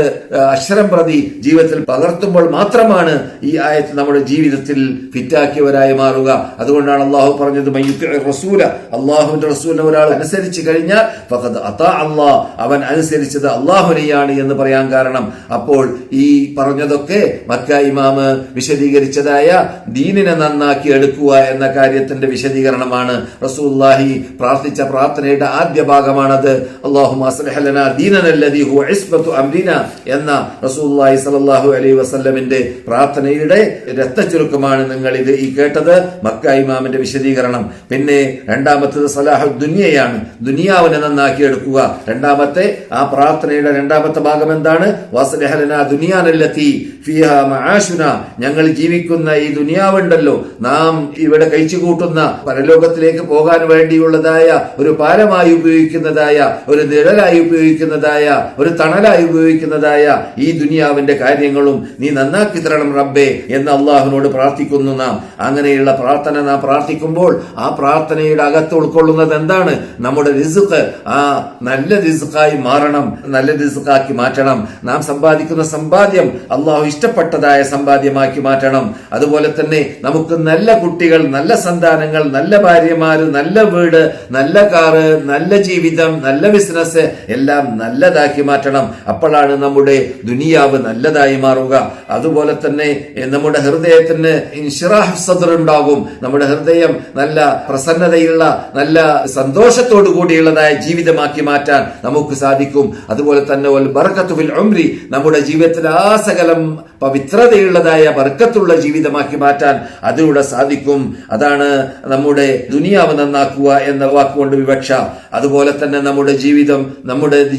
അക്ഷരം പ്രതി ജീവിതത്തിൽ പകർത്തുമ്പോൾ മാത്രമാണ് ഈ ആയത്ത് നമ്മുടെ ജീവിതത്തിൽ ഫിറ്റാക്കിയവരായി മാറുക. അതുകൊണ്ടാണ് അള്ളാഹു പറഞ്ഞത്, റസൂല, അള്ളാഹുവിന്റെ റസൂലിനെ ഒരാൾ അനുസരിച്ച് കഴിഞ്ഞാൽ ഫഖദ് അതാ അല്ലാഹ്, അവൻ അനുസരിച്ചത് അള്ളാഹുനെയാണ് എന്ന് പറയാൻ കാരണം. അപ്പോൾ ഈ പറഞ്ഞതൊക്കെ മക്ക ഇമാമ് വിശദീകരിച്ചതായ ദീനിനെ നന്നാക്കി എടുക്കുക എന്ന കാര്യത്തിന്റെ വിശദീകരണമാണ്. റസൂലുള്ളാഹി പ്രാർത്ഥിച്ച പ്രാർത്ഥനയുടെ ആദ്യ ഭാഗമാണത്. അല്ലാഹുമ്മ അസ്ലിഹ് ലനാ ദീനനല്ലദീ ഹുവ ഇസ്മത്തു അംരിന എന്ന റസൂലുള്ളാഹി സ്വല്ലല്ലാഹു അലൈഹി വസല്ലമിന്റെ പ്രാർത്ഥനയുടെ രക്തചുരുക്കമാണ് നിങ്ങൾ ഇത് ഈ കേട്ടത്, മക്ക ഇമാമിന്റെ വിശദീകരണം. പിന്നെ രണ്ടാമത്തേത് സലാഹു ദുനിയയാണ്, ദുനിയാവിനെ നന്നാക്കി എടുക്കുക. രണ്ടാമത്തെ ആ പ്രാർത്ഥനയുടെ രണ്ടാമത്തെ ഭാഗം എന്താണ്? വസ്ലിഹ് ലനാ ദുനിയാനല്ലതി ഫീഹാ മആശുന, ഞങ്ങൾ ജീവിക്കുന്ന ഈ ദുനിയാവുണ്ടല്ലോ, നാം ഇവിടെ കഴിച്ചു കൂട്ടുന്ന പരലോകത്തിലേക്ക് പോകാൻ വേണ്ടിയുള്ളതായ ഒരു പാലമായി ഉപയോഗിക്കുന്നതായ, ഒരു നിഴലായി ഉപയോഗിക്കുന്നതായ, ഒരു തണലായി ഉപയോഗിക്കുന്നതായ ഈ ദുനിയാവിന്റെ കാര്യങ്ങളും നീ നന്നാക്കി തരണം റബ്ബേ എന്ന് അള്ളാഹുവിനോട് പ്രാർത്ഥിക്കുന്നു നാം. അങ്ങനെയുള്ള പ്രാർത്ഥന നാം പ്രാർത്ഥിക്കുമ്പോൾ ആ പ്രാർത്ഥനയുടെ അകത്ത് ഉൾക്കൊള്ളുന്നത് എന്താണ്? നമ്മുടെ റിസ്ഖ് ആ നല്ല റിസ്ഖായി മാറണം, നല്ല റിസ്ഖാക്കി മാറ്റണം. നാം സമ്പാദിക്കുന്ന സമ്പാദ്യം അള്ളാഹു ഇഷ്ടപ്പെട്ടതായ സമ്പാദ്യമാക്കി മാറ്റണം. അതുപോലെ തന്നെ നമുക്ക് നല്ല കുട്ടികൾ, നല്ല സന്താനങ്ങൾ, നല്ല ഭാര്യമാര്, നല്ല വീട്, നല്ല കാറ്, നല്ല ജീവിതം, നല്ല ബിസിനസ് എല്ലാം നല്ലതാക്കി മാറ്റണം. അപ്പോഴാണ് നമ്മുടെ ദുനിയാവ് നല്ലതായി മാറുക. അതുപോലെ തന്നെ നമ്മുടെ ഹൃദയത്തിന് ഇൻഷിറാഹ് സദ്ർ ഉണ്ടാകും. നമ്മുടെ ഹൃദയം നല്ല പ്രസന്നതയുള്ള, നല്ല സന്തോഷത്തോടു കൂടിയുള്ളതായ ജീവിതമാക്കി മാറ്റാൻ നമുക്ക് സാധിക്കും. അതുപോലെ തന്നെ വൽ ബറകത്തു ഫിൽ ഉംരി, നമ്മുടെ ജീവിതത്തിൽ ആസകലം പവിത്രതയുള്ളതായ ബർക്കത്തുള്ള ജീവിതമാക്കി മാറ്റാൻ അതിലൂടെ സാധിക്കും. അതാണ് നമ്മുടെ ദുനിയാവ് നന്നാക്കുക എന്ന വാക്കുകൊണ്ട് വിവക്ഷ. അതുപോലെ തന്നെ നമ്മുടെ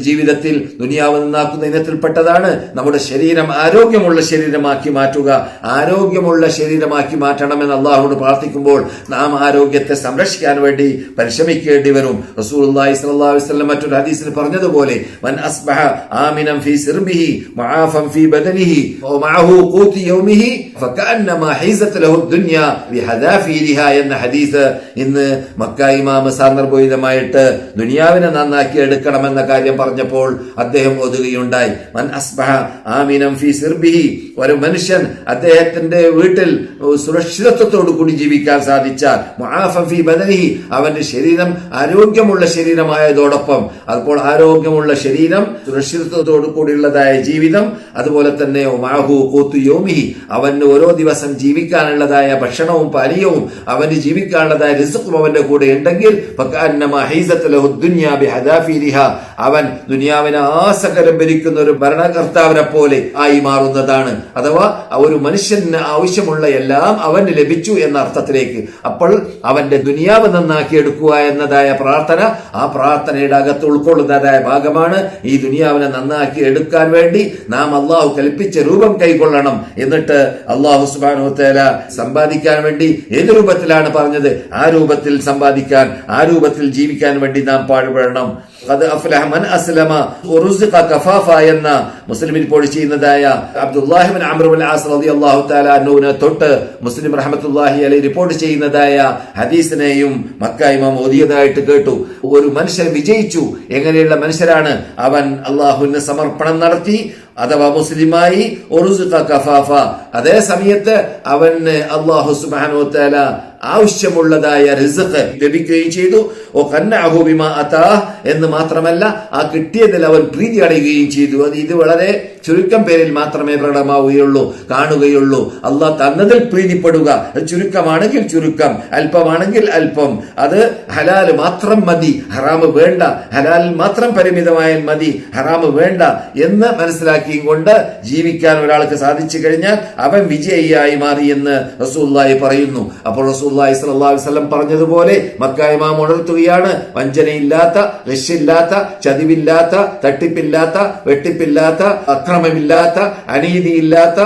ജീവിതത്തിൽ ദുനിയാവ് നന്നാക്കുന്ന ഇനത്തിൽപ്പെട്ടതാണ് നമ്മുടെ ശരീരം ആരോഗ്യമുള്ള ശരീരമാക്കി മാറ്റുക. ആരോഗ്യമുള്ള ശരീരമാക്കി മാറ്റണമെന്ന് അള്ളാഹുവോട് പ്രാർത്ഥിക്കുമ്പോൾ നാം ആരോഗ്യത്തെ സംരക്ഷിക്കാൻ വേണ്ടി പരിശ്രമിക്കേണ്ടി വരും. റസൂലുള്ളാഹി സ്വല്ലല്ലാഹു അലൈഹി വസല്ലം മറ്റൊരു ഹദീസിൽ പറഞ്ഞതുപോലെ മൻ അസ്ബഹ ആമിനൻ ഫീ സിർബിഹി മുആഫൻ ഫീ ബദനിഹി വമഅഹു ഖൂതി യൗമിഹി ഫകഅന്നമാ ഹൈസത് ലഹു ദുനിയ ബിഹദാഫിരിഹാ എന്ന ഹദീസ് ഇന്ന് മക്ക ഇമാം സാന്ദർഭോചിതമായിട്ട് ദുനിയാവിനെ നന്നാക്കി എടുക്കണമെന്ന കാര്യം പറഞ്ഞപ്പോൾ അദ്ദേഹം ഓതുകയുണ്ടായി. മൻ അസ്ബഹ ആമിനൻ ഫീ സിർബിഹി, ഒരു മനുഷ്യൻ അദ്ദേഹത്തിന്റെ വീട്ടിൽ സുരക്ഷിതത്വത്തോടു കൂടി ജീവിക്കാൻ സാധിച്ചാൽ, മുആഫൻ ഫീ ബദനിഹി, അവന്റെ ശരീരം ആരോഗ്യമുള്ള ശരീരമായതോടൊപ്പം, അപ്പോൾ ആരോഗ്യമുള്ള ശരീരം, സുരക്ഷിതത്വത്തോടു കൂടിയുള്ളതായ ജീവിതം, അതുപോലെ തന്നെ മാഹു ഖൂതു യൗമിഹി, അവന് ഓരോ ദിവസം ജീവിക്കാനുള്ളതായ ഭക്ഷണവും പാനീയവും, അവന് ജീവിക്കാനുള്ളതായ റിസ്ഖും അവന്റെ കൂടെ ഉണ്ടെങ്കിൽ ഫകഅന്നമാ ഹൈസത് ലഹു ദുനിയ ബിഹദാഫിരിഹാ, അവൻ ദുനിയാവിനെ ആസകലം ഭരിക്കുന്ന ഒരു ഭരണകർത്താവിനെ പോലെ ആയി മാറുന്നതാണ്. അഥവാ ഒരു മനുഷ്യന് ആവശ്യമുള്ള എല്ലാം അവന് ലഭിച്ചു എന്ന അർത്ഥത്തിലേക്ക്. അപ്പോൾ അവന്റെ ദുനിയാവ് നന്നാക്കി എടുക്കുക എന്നതായ പ്രാർത്ഥന, ആ പ്രാർത്ഥനയുടെ അകത്ത് ഉൾക്കൊള്ളുന്നതായ ഭാഗമാണ് ഈ ദുനിയാവിനെ നന്നാക്കി എടുക്കാൻ വേണ്ടി നാം അള്ളാഹു കൽപ്പിച്ച രൂപം കൈക്കൊള്ളണം. എന്നിട്ട് അള്ളാഹു സുബ്ഹാനഹു വ തആല സമ്പാദിക്കാൻ വേണ്ടി ഏത് രൂപത്തിലാണ് പറഞ്ഞത് ആ രൂപത്തിൽ സമ്പാദിക്കാൻ, ആ രൂപത്തിൽ ജീവിക്കാൻ വേണ്ടി നാം പാടുപെടണം. ഖദ് അഫ്ലഹ മൻ അസ്ലമ വറുസിഖ കഫാഫ എന്ന മുസ്ലിം റിപ്പോർട്ട് ചെയ്യുന്നതായ അബ്ദുല്ലാഹി ഇബ്നു അംർ ഇബ്നു ആസ് റളിയല്ലാഹു തആല അൻഹുവിനെ തൊട്ട് മുസ്ലിം റഹ്മത്തുള്ളാഹി അലൈഹി റിപ്പോർട്ട് ചെയ്യുന്നതായ ഹദീസിനെയും മക്ക ഇമാം ഓതിയതായിട്ട് കേട്ടു. ഒരു മനുഷ്യൻ വിജയിച്ചു. എങ്ങനെയുള്ള മനുഷ്യരാണ്? അവൻ അള്ളാഹുവിന് സമർപ്പണം നടത്തി, അഥവാ മുസ്ലിമായി, ഉറുസിഖ കഫാഫ, അതേ സമയത്ത് അവന് അല്ലാഹു സുബ്ഹാനഹു വ തആല ആവശ്യമുള്ളതായ റിസ്ഖ് ലഭിക്കുകയും ചെയ്തു. ഖന്നഅഹു ബിമാ അതാഹ് എന്ന് മാത്രമല്ല, ആ കിട്ടിയതിൽ അവൻ പ്രീതി അടയുകയും ചെയ്തു. ഇത് വളരെ ചുരുക്കം പേരിൽ മാത്രമേ പ്രകടമാവുകയുള്ളൂ, കാണുകയുള്ളൂ. അള്ളാഹ് തന്നതിൽ പ്രീതിപ്പെടുക, ചുരുക്കമാണെങ്കിൽ ചുരുക്കം, അല്പമാണെങ്കിൽ അല്പം, അത് ഹലാല് മാത്രം മതി, ഹറാമ് വേണ്ട, ഹലാലിൽ മാത്രം പരിമിതമായാൽ മതി, ഹറാമ് വേണ്ട എന്ന് മനസ്സിലാക്കിയും കൊണ്ട് ജീവിക്കാൻ ഒരാൾക്ക് സാധിച്ചു കഴിഞ്ഞാൽ അവൻ വിജയിയായി മാറിയെന്ന് റസൂലുള്ളാഹി പറയുന്നു. അപ്പോൾ റസൂലുള്ളാഹി സ്വല്ലല്ലാഹു അലൈഹി വസല്ലം പറഞ്ഞതുപോലെ മക്ക ഇമാം ഉണർത്തുകയാണ്, വഞ്ചനയില്ലാത്ത, രക്ഷയില്ലാത്ത, ചതിവില്ലാത്ത, തട്ടിപ്പില്ലാത്ത, വെട്ടിപ്പില്ലാത്ത, അക്രമമില്ലാത്ത, അനീതിയില്ലാത്ത,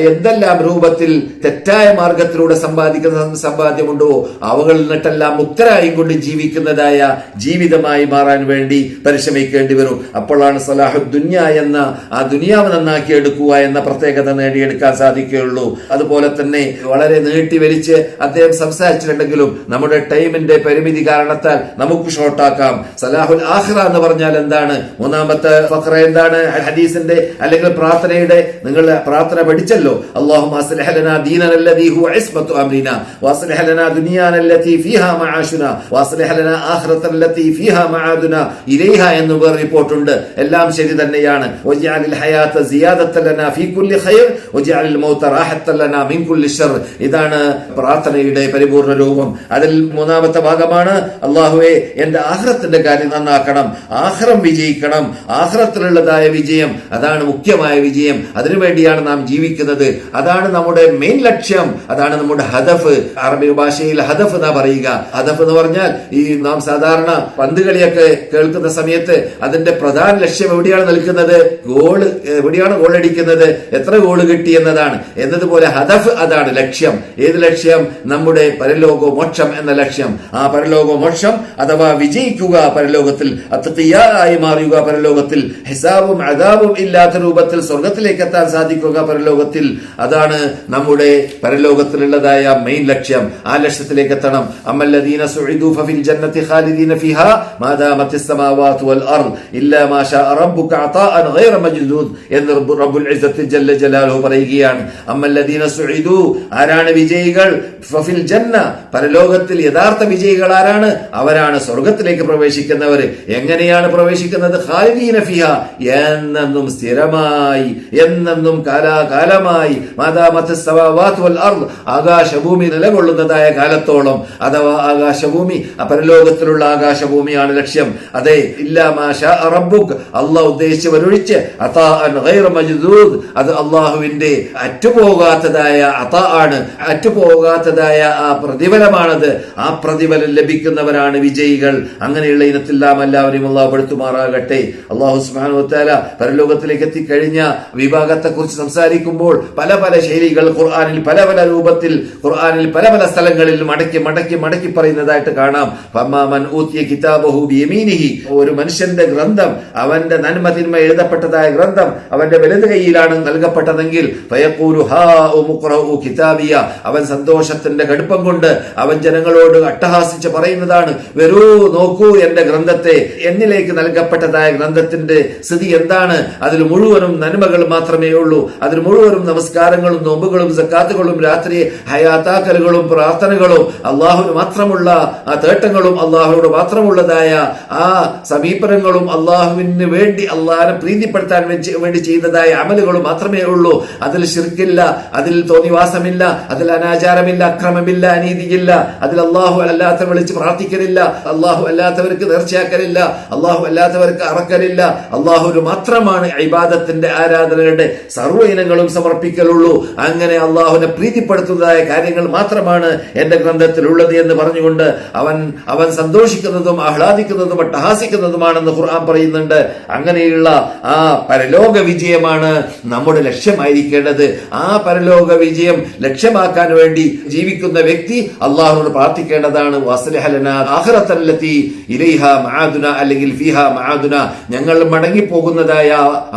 എന്തെല്ലാം രൂപത്തിൽ തെറ്റായ മാർഗത്തിലൂടെ സമ്പാദിക്കുന്ന സമ്പാദ്യമുണ്ടോ അവകളിൽ നിന്നിട്ടെല്ലാം മുക്തരായി കൊണ്ട് ജീവിക്കുന്നതായ ജീവിതമായി മാറാൻ വേണ്ടി പരിശ്രമിക്കേണ്ടി വരും. അപ്പോഴാണ് സലാഹു ദുനിയ എന്ന ആ ദുനിയാവ് നന്നാക്കി എടുക്കുക എന്ന പ്രത്യേകത നേടിയെടുക്കാൻ സാധിക്കുകയുള്ളൂ. അതുപോലെ തന്നെ വളരെ നീട്ടി വലിച്ച് അദ്ദേഹം സംസാരിച്ചിട്ടുണ്ടെങ്കിലും നമ്മുടെ ടൈമിന്റെ പരിമിതി കാരണത്താൽ നമുക്ക് ഷോർട്ടാക്കാം. സലാഹുൽ ആഖിറ എന്ന് പറഞ്ഞാൽ എന്താണ്? മൂന്നാമത്തെ ഫഖറ എന്താണ് ഹദീസിന്റെ അല്ലെങ്കിൽ പ്രാർത്ഥനയുടെ? നിങ്ങൾ പ്രാർത്ഥന പഠിച്ചല്ലോ. അല്ലാഹുമ്മ അസ്ലിഹ് ലനാ ദീനനല്ലദീ ഹുവ ഇസ്മത്തു അംരിനാ വഅസ്ലിഹ് ലനാ ദുനിയാനല്ലതീ ഫീഹാ മആശുനാ വഅസ്ലിഹ് ലനാ ആഖിറത്തല്ലതീ ഫീഹാ മആദുനാ ഇലൈഹാ എന്ന് വേറെ റിപ്പോർട്ടുണ്ട്. എല്ലാം ശരി തന്നെയാണ്. വജഅലിൽ ഹയാത സിയാദത്തൻ ലനാ ഫീ കുല്ലി ഖൈർ വജഅലിൽ മൗത റാഹത്തൻ ലനാ മിൻ കുല്ലി ശർ. ഇതാണ് പ്രാർത്ഥനയുടെ പരിപൂർണ്ണ രൂപം. അതിൽ മൂന്നാമത്തെ ഭാഗമാണ് അല്ലാഹുവേ എന്റെ ആഖിറത്തിന്റെ കാര്യം നന്നാക്കണം, ആഖിറം വിജയിക്കണം, ആഖിറത്തിലുള്ളതായ വിജയം, അതാണ് മുഖ്യമായ വിജയം. അതിനുവേണ്ടിയാണ് നാം ജീവിക്കുന്നത്. അതാണ് നമ്മുടെ മെയിൻ ലക്ഷ്യം, അതാണ് നമ്മുടെ ഹദഫ്. അറബി ഭാഷയിൽ ഹദഫ് എന്നാ പറയുക. ഹദഫ് എന്ന് പറഞ്ഞാൽ ഈ നാം സാധാരണ പന്ത് കളിയൊക്കെ കേൾക്കുന്ന സമയത്ത് അതിന്റെ പ്രധാന ലക്ഷ്യം എവിടെയാണ് നിൽക്കുന്നത്? ഗോള്, എവിടെയാണ് ഗോൾ അടിക്കുന്നത്, എത്ര ഗോള് കിട്ടി എന്നതാണ്. എന്നതുപോലെ ഹദഫ് അതാണ് ലക്ഷ്യം. ഏത് ലക്ഷ്യം? നമ്മുടെ പരലോക മോക്ഷം എന്ന ലക്ഷ്യം. ആ പരലോക മോക്ഷം അഥവാ വിജയിക്കുക പരലോകത്തിൽ, അത്ഖിയായി മാറുക പരലോകത്തിൽ, ഹിസാബും അദാബും ഇല്ലാത്ത രൂപത്തിൽ സ്വർഗത്തിലേക്ക് എത്താൻ സാധിക്കുക പരലോകത്തിൽ. അതാണ് നമ്മുടെ പരലോകത്തിലുള്ളതായ മെയിൻ ലക്ഷ്യം. ആ ലക്ഷ്യത്തിലേക്ക് എത്തണം. അമ്മല്ലദീന സുഇദു ഫഫിൽ ജന്നതി ഖാലിദീന ഫീഹാ മാ ദാമത്തിസ് സമാവാതു വൽ അർദ് ഇല്ലാ മാ ശാഅ റബ്ബുക അതാഅൻ ഗൈറ മജ്ദൂദ് എന്ന് റബ്ബുൽ ഇസ്സത്ത് ജല്ല ജലാലുഹു പറയുകയാണ്. അമ്മല്ലദീന സുഇദു, ആരാണ് വിജയികൾ? ഫഫിൽ ജന്ന, പരലോകത്തിൽ യഥാർത്ഥ വിജയികൾ ആരാണ്? അവരാണ് സ്വർഗത്തിലേക്ക് പ്രവേശിക്കുന്നവർ. എങ്ങനെയാണ് പ്രവേശിക്കുന്നത്? ഖാലിദീന ഫിഹാ, എന്നെന്നും സ്ഥിരമായി, എന്നെന്നും കാലാകാലമായി, മാദാമത്ത് സമാവാത്ത് വൽ അർദ്, ആകാശഭൂമി നിലകൊള്ളുന്നതായ കാലത്തോളം. അഥവാ ആകാശഭൂമി, പരലോകത്തിലുള്ള ആകാശഭൂമിയാണ് ലക്ഷ്യം. അതെ, ഇല്ലാ മാ ശാ റബ്ബുക്, അല്ലാഹു ഉദ്ദേശിച്ചവരൊഴിച്ച്, അതാഅൻ ഗൈറ മജ്ദൂദ്, അത് അല്ലാഹുവിന്റെ അറ്റുപോകാത്തതായ അതാ ആണ്, അറ്റുപോകാത്തതായ ആ പ്രതിഫലമാണത്. ആ പ്രതിഫലം ലഭിക്കുന്നവരാണ് വിജയികൾ. അങ്ങനെയുള്ള ഇനത്തെല്ലാം എല്ലാവരെയും അല്ലാഹു പെടുത്തുമാറാകട്ടെ. അല്ലാഹു സുബ്ഹാനഹു വ തആല പരലോകത്തിലേക്ക് എത്തിക്കഴിഞ്ഞ വിഭാഗത്തെ കുറിച്ച് സംസാരിക്കുമ്പോൾ പല പല ശൈലികൾ ഖുർആനിൽ പല പല രൂപത്തിൽ, ഖുർആനിൽ പല പല സ്ഥലങ്ങളിൽ മടക്കി മടക്കി മടക്കി പറയുന്നതായിട്ട് കാണാം. ഫമാമൻ ഊതിയ കിതാബഹു ബിയമീനിഹി, ഒരു മനുഷ്യന്റെ ഗ്രന്ഥം, അവന്റെ നന്മ തിന്മ എഴുതപ്പെട്ടതായ ഗ്രന്ഥം അവന്റെ വലത് കൈയിലാണ് നൽകപ്പെട്ടതെങ്കിൽ ഫയഖൂലു ഹാ ഉഖ്റഉ കിതാബിയ, അവൻ സന്തോഷത്തിന്റെ കടുപ്പം കൊണ്ട് അവൻ ജനങ്ങളോട് അട്ടഹാസിച്ച് പറയുന്നതാണ്, വരൂ നോക്കൂ എന്റെ ഗ്രന്ഥത്തെ, എന്നിലേക്ക് നൽകപ്പെട്ടതായ ഗ്രന്ഥത്തിന്റെ സ്ഥിതി എന്താണ്? അതിൽ മുഴുവനും നന്മകൾ മാത്രമേ ഉള്ളൂ. അതിൽ മുഴുവനും നമസ്കാരങ്ങളും നോമ്പുകളും സക്കാത്തുകളും രാത്രി ഹയാത്താക്കലുകളും പ്രാർത്ഥനകളും അള്ളാഹുവിന് മാത്രമുള്ള ആ തേട്ടങ്ങളും അള്ളാഹുവിനോട് മാത്രമുള്ളതായ ആ സമീപനങ്ങളും അള്ളാഹുവിന് വേണ്ടി അള്ളാഹിനെ പ്രീതിപ്പെടുത്താൻ വേണ്ടി ചെയ്യുന്നതായ അമലുകളും മാത്രമേ ഉള്ളൂ. അതിൽ ശിർക്കില്ല, അതിൽ തോന്നിവാസമില്ല, അതിൽ അനാചാരമില്ല, അക്രമമില്ല, അനീതിയില്ല, അതിൽ അള്ളാഹു അല്ലാത്ത വിളിച്ച് പ്രാർത്ഥിക്കലില്ല, അള്ളാഹു അല്ലാത്തവർക്ക് നേർച്ചയാക്കലില്ല, അള്ളാഹു അല്ലാത്തവർക്ക് അറക്കലില്ല. അള്ളാഹുവിന് മാത്രമാണ് ഇബാദത്തിന്റെ ആരാധനകളുടെ സർവ്വ ഇനങ്ങളും സമർപ്പിക്കലുള്ളൂ. അങ്ങനെ അള്ളാഹുവിനെ പ്രീതിപ്പെടുത്തുന്നതായ കാര്യങ്ങൾ മാത്രമാണ് എന്റെ ഗ്രന്ഥത്തിൽ ഉള്ളത് എന്ന് പറഞ്ഞുകൊണ്ട് അവൻ സന്തോഷിക്കുന്നതും ആഹ്ലാദിക്കുന്നതും അട്ടഹാസിക്കുന്നതുമാണെന്ന് ഖുർആൻ പറയുന്നുണ്ട്. അങ്ങനെയുള്ള ആ പരലോക വിജയമാണ് നമ്മുടെ ലക്ഷ്യമായിരിക്കേണ്ടത്. ആ പരലോക വിജയം ലക്ഷ്യമാക്കാൻ വേണ്ടി ജീവിക്കുന്ന വ്യക്തി അള്ളാഹുവിനോട് പ്രാർത്ഥിക്കേണ്ടതാണ്. അല്ലെങ്കിൽ ഫീഹ മആദുന, ഞങ്ങൾ മടങ്ങിപ്പോകുന്നതായ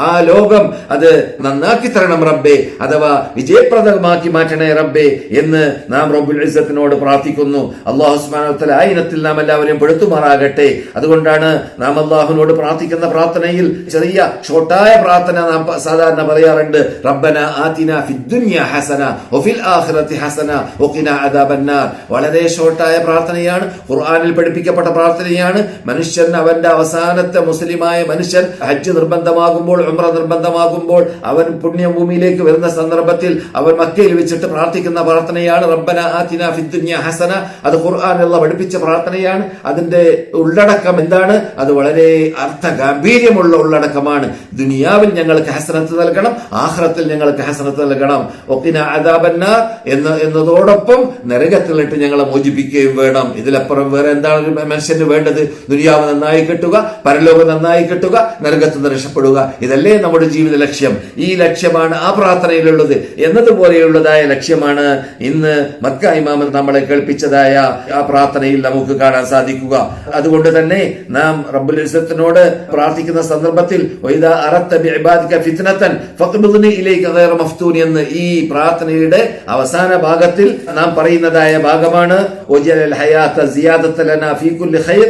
ആ ലോകം അത് നന്നാക്കി തരണം റബ്ബേ, അഥവാ വിജയപ്രദമാക്കി മാറ്റണേ റബ്ബേ എന്ന് നാം റബ്ബുൽ ഇസ്സത്തിനോട് പ്രാർത്ഥിക്കുന്നു. അല്ലാഹു സുബ്ഹാനഹു വ തആല ആ ഇനത്തിൽ നാം എല്ലാവരെയും പെടുത്തുമാറാകട്ടെ. അതുകൊണ്ടാണ് നാം അല്ലാഹുവിനോട് പ്രാർത്ഥിക്കുന്ന പ്രാർത്ഥനയിൽ ചെറിയ ഷോർട്ടായ പ്രാർത്ഥന നാം സാധാരണ പറയാറുണ്ട്. റബ്ബന ആതിന ഫിദ്ദുനിയ ഹസന വഫിൽ ആഖിറതി ഹസന വഖിന അദാബന്നാർ. വളരെ ഷോർട്ടായ പ്രാർത്ഥനയാണ്, ഖുർആനിൽ പഠിപ്പിക്കപ്പെട്ട പ്രാർത്ഥനയാണ്. മനുഷ്യൻ, അവന്റെ അവസാനത്തെ മുസ്ലിമായ മനുഷ്യൻ ഹജ്ജ് നിർബന്ധമാകുമ്പോൾ, ഉംറ നിർബന്ധമാകുമ്പോൾ, അവൻ പുണ്യഭൂമിയിലേക്ക് വരുന്ന സന്ദർഭത്തിൽ അവൻ മക്കയിൽ വെച്ചിട്ട് പ്രാർത്ഥിക്കുന്ന പ്രാർത്ഥനയാണ് റബ്ബന ആതിന ഫിദ്ദുനിയ ഹസന. അത് ഖുർആനിൽ പഠിപ്പിച്ച പ്രാർത്ഥനയാണ്. അതിന്റെ ഉള്ളടക്കം എന്താണ്? അത് വളരെ അർത്ഥഗാംഭീര്യമുള്ള ഉള്ളടക്കമാണ്. ദുനിയാവിൽ ഞങ്ങൾക്ക് ഹസനത്ത് നൽകണം, ആഖിറത്തിൽ ഞങ്ങൾക്ക് ഹസനത്ത് നൽകണം. വഖിന അദാബന്നാർ എന്നതോടൊപ്പം നരകത്തിലിട്ട് ഞങ്ങളെ മോചിപ്പിക്കുകയും വേണം. ഇതിലപ്പുറം വേറെ എന്താണ് ഒരു മനുഷ്യന് വേണ്ടത്? ദുനിയാവ് നന്നായി കിട്ടുക, പരലോകം നന്നായി കിട്ടുക, നരകത്തിൽ നിന്ന് രക്ഷപ്പെടുക. ഇതല്ലേ നമ്മുടെ ജീവിത ലക്ഷ്യം. ഈ ലക്ഷ്യമാണ് ആ പ്രാർത്ഥനയിലുള്ളത്. എന്നതുപോലെയുള്ളതായ ലക്ഷ്യമാണ് ഇന്ന് മക്ക ഇമാം നമ്മളെ കേൾപ്പിച്ചതായ ആ പ്രാർത്ഥനയിൽ നമുക്ക് കാണാൻ സാധിക്കുക. അതുകൊണ്ട് തന്നെ നാം റബ്ബുൽ ഇസ്സത്തിനോട് പ്രാർത്ഥിക്കുന്ന സന്ദർഭത്തിൽ വഇദാ അറദ്ത ബിഇബാദിക ഫിത്നതൻ ഫഖ്ബിദ്നി ഇലൈക ഗൈറ മഫ്തൂൻ എന്ന് ഈ പ്രാർത്ഥനയുടെ അവസാന ഭാഗത്തിൽ നാം പറയുന്നതായ ഭാഗമാണ് വജഅൽ ഹയാത സിയാദത ലനാ ഫീ കുല്ലി ഖൈർ.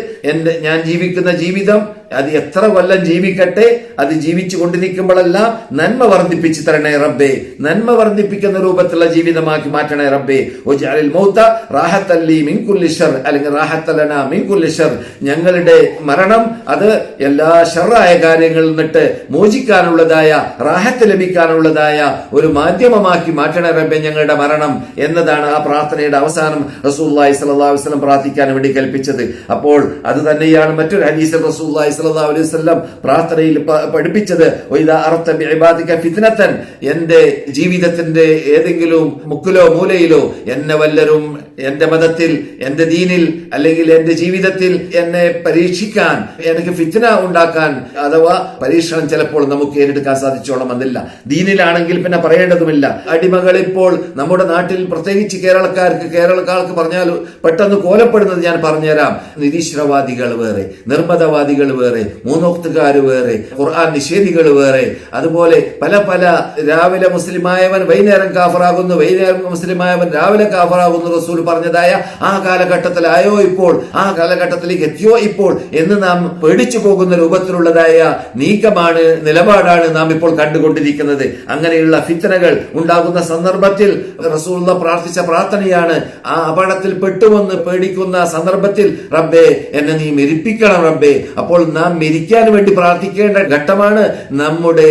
ഞാൻ ജീവിക്കുന്ന ജീവിതം അത് എത്ര കൊല്ലം ജീവിക്കട്ടെ, അത് ജീവിച്ചു കൊണ്ടിരിക്കുമ്പോഴെല്ലാം നന്മ വർദ്ധിപ്പിച്ചു തരണേ റബ്ബേ, നന്മ വർദ്ധിപ്പിക്കുന്ന രൂപത്തിലുള്ള ജീവിതമാക്കി മാറ്റണേ റബ്ബേ. വജഅൽ മൗത റാഹത്തൻ ലീ മിൻ കുല്ലി ശർ, അല്ലെങ്കിൽ റാഹത്തൻ ലനാ മിൻ കുല്ലി ശർ. ഞങ്ങളുടെ മരണം അത് എല്ലാ ശർറായ കാര്യങ്ങളിൽ നിന്നിട്ട് മോചിക്കാനുള്ളതായ, റാഹത്ത് ലഭിക്കാനുള്ളതായ ഒരു മാധ്യമമാക്കി മാറ്റണേ റബ്ബേ ഞങ്ങളുടെ മരണം എന്നതാണ് ആ പ്രാർത്ഥനയുടെ അവസാനം റസൂലുള്ളാഹി സ്വല്ലല്ലാഹു അലൈഹി വസല്ലം പ്രാർത്ഥിക്കാൻ വേണ്ടി കൽപ്പിച്ചത്. അപ്പോൾ അത് തന്നെയാണ് മറ്റൊരു ഹദീസിൽ റസൂലുള്ളാഹി സ്വല്ലല്ലാഹു അലൈഹി വസല്ലം പ്രാർത്ഥനയിൽ പഠിപ്പിച്ചത്. വഇദാ അറദ്ത ബിഇബാദിക ഫിത്നതൻ, എന്റെ ജീവിതത്തിന്റെ ഏതെങ്കിലും മുക്കിലോ മൂലയിലോ എന്നെ വല്ലരും എന്റെ മതത്തിൽ, എന്റെ ദീനിൽ, അല്ലെങ്കിൽ എന്റെ ജീവിതത്തിൽ എന്നെ പരീക്ഷിക്കാൻ, എനിക്ക് ഫിത്ന ഉണ്ടാക്കാൻ, അഥവാ പരീക്ഷണം ചിലപ്പോൾ നമുക്ക് ഏറ്റെടുക്കാൻ സാധിച്ചോളം എന്നില്ല. ദീനിലാണെങ്കിൽ പിന്നെ പറയേണ്ടതുമില്ല. അടിമകൾ ഇപ്പോൾ നമ്മുടെ നാട്ടിൽ, പ്രത്യേകിച്ച് കേരളക്കാർക്ക് പറഞ്ഞാൽ പെട്ടെന്ന് കോലപ്പെടുന്നത് ഞാൻ പറഞ്ഞുതരാം. നിരീശ്വരവാദികൾ വേറെ, നിർമ്മതവാദികൾ വേറെ, വേറെ, 3 വക്തുകാർ വേറെ, ഖുർആൻ നിഷേധികൾ വേറെ. അതുപോലെ പല പല രാവിലെ മുസ്ലിമായവൻ വൈകുന്നേരം കാഫറാകുന്നു, വൈകുന്നേരം മുസ്ലിമായവൻ രാവിലെ കാഫറാകുന്നു റസൂൽ പറഞ്ഞതായ ആ കാലഘട്ടത്തിലായോ ഇപ്പോൾ, ആ കാലഘട്ടത്തിലേക്ക് എത്തിയോ ഇപ്പോൾ എന്ന് നാം പേടിച്ചു പോകുന്ന രൂപത്തിലുള്ളതായ നീക്കമാണ്, നിലപാടാണ് നാം ഇപ്പോൾ കണ്ടുകൊണ്ടിരിക്കുന്നത്. അങ്ങനെയുള്ള ഫിത്നകൾ ഉണ്ടാകുന്ന സന്ദർഭത്തിൽ റസൂലുള്ള പ്രാർത്ഥിച്ച പ്രാർത്ഥനയാണ്, ആ അപകടത്തിൽ പെട്ടുവെന്ന് പേടിക്കുന്ന സന്ദർഭത്തിൽ റബ്ബേ എന്നെ നീ മരിപ്പിക്കണം റബ്ബേ. അപ്പോൾ നാം മരിക്കാൻ വേണ്ടി പ്രാർത്ഥിക്കേണ്ട ഘട്ടമാണ്. നമ്മുടെ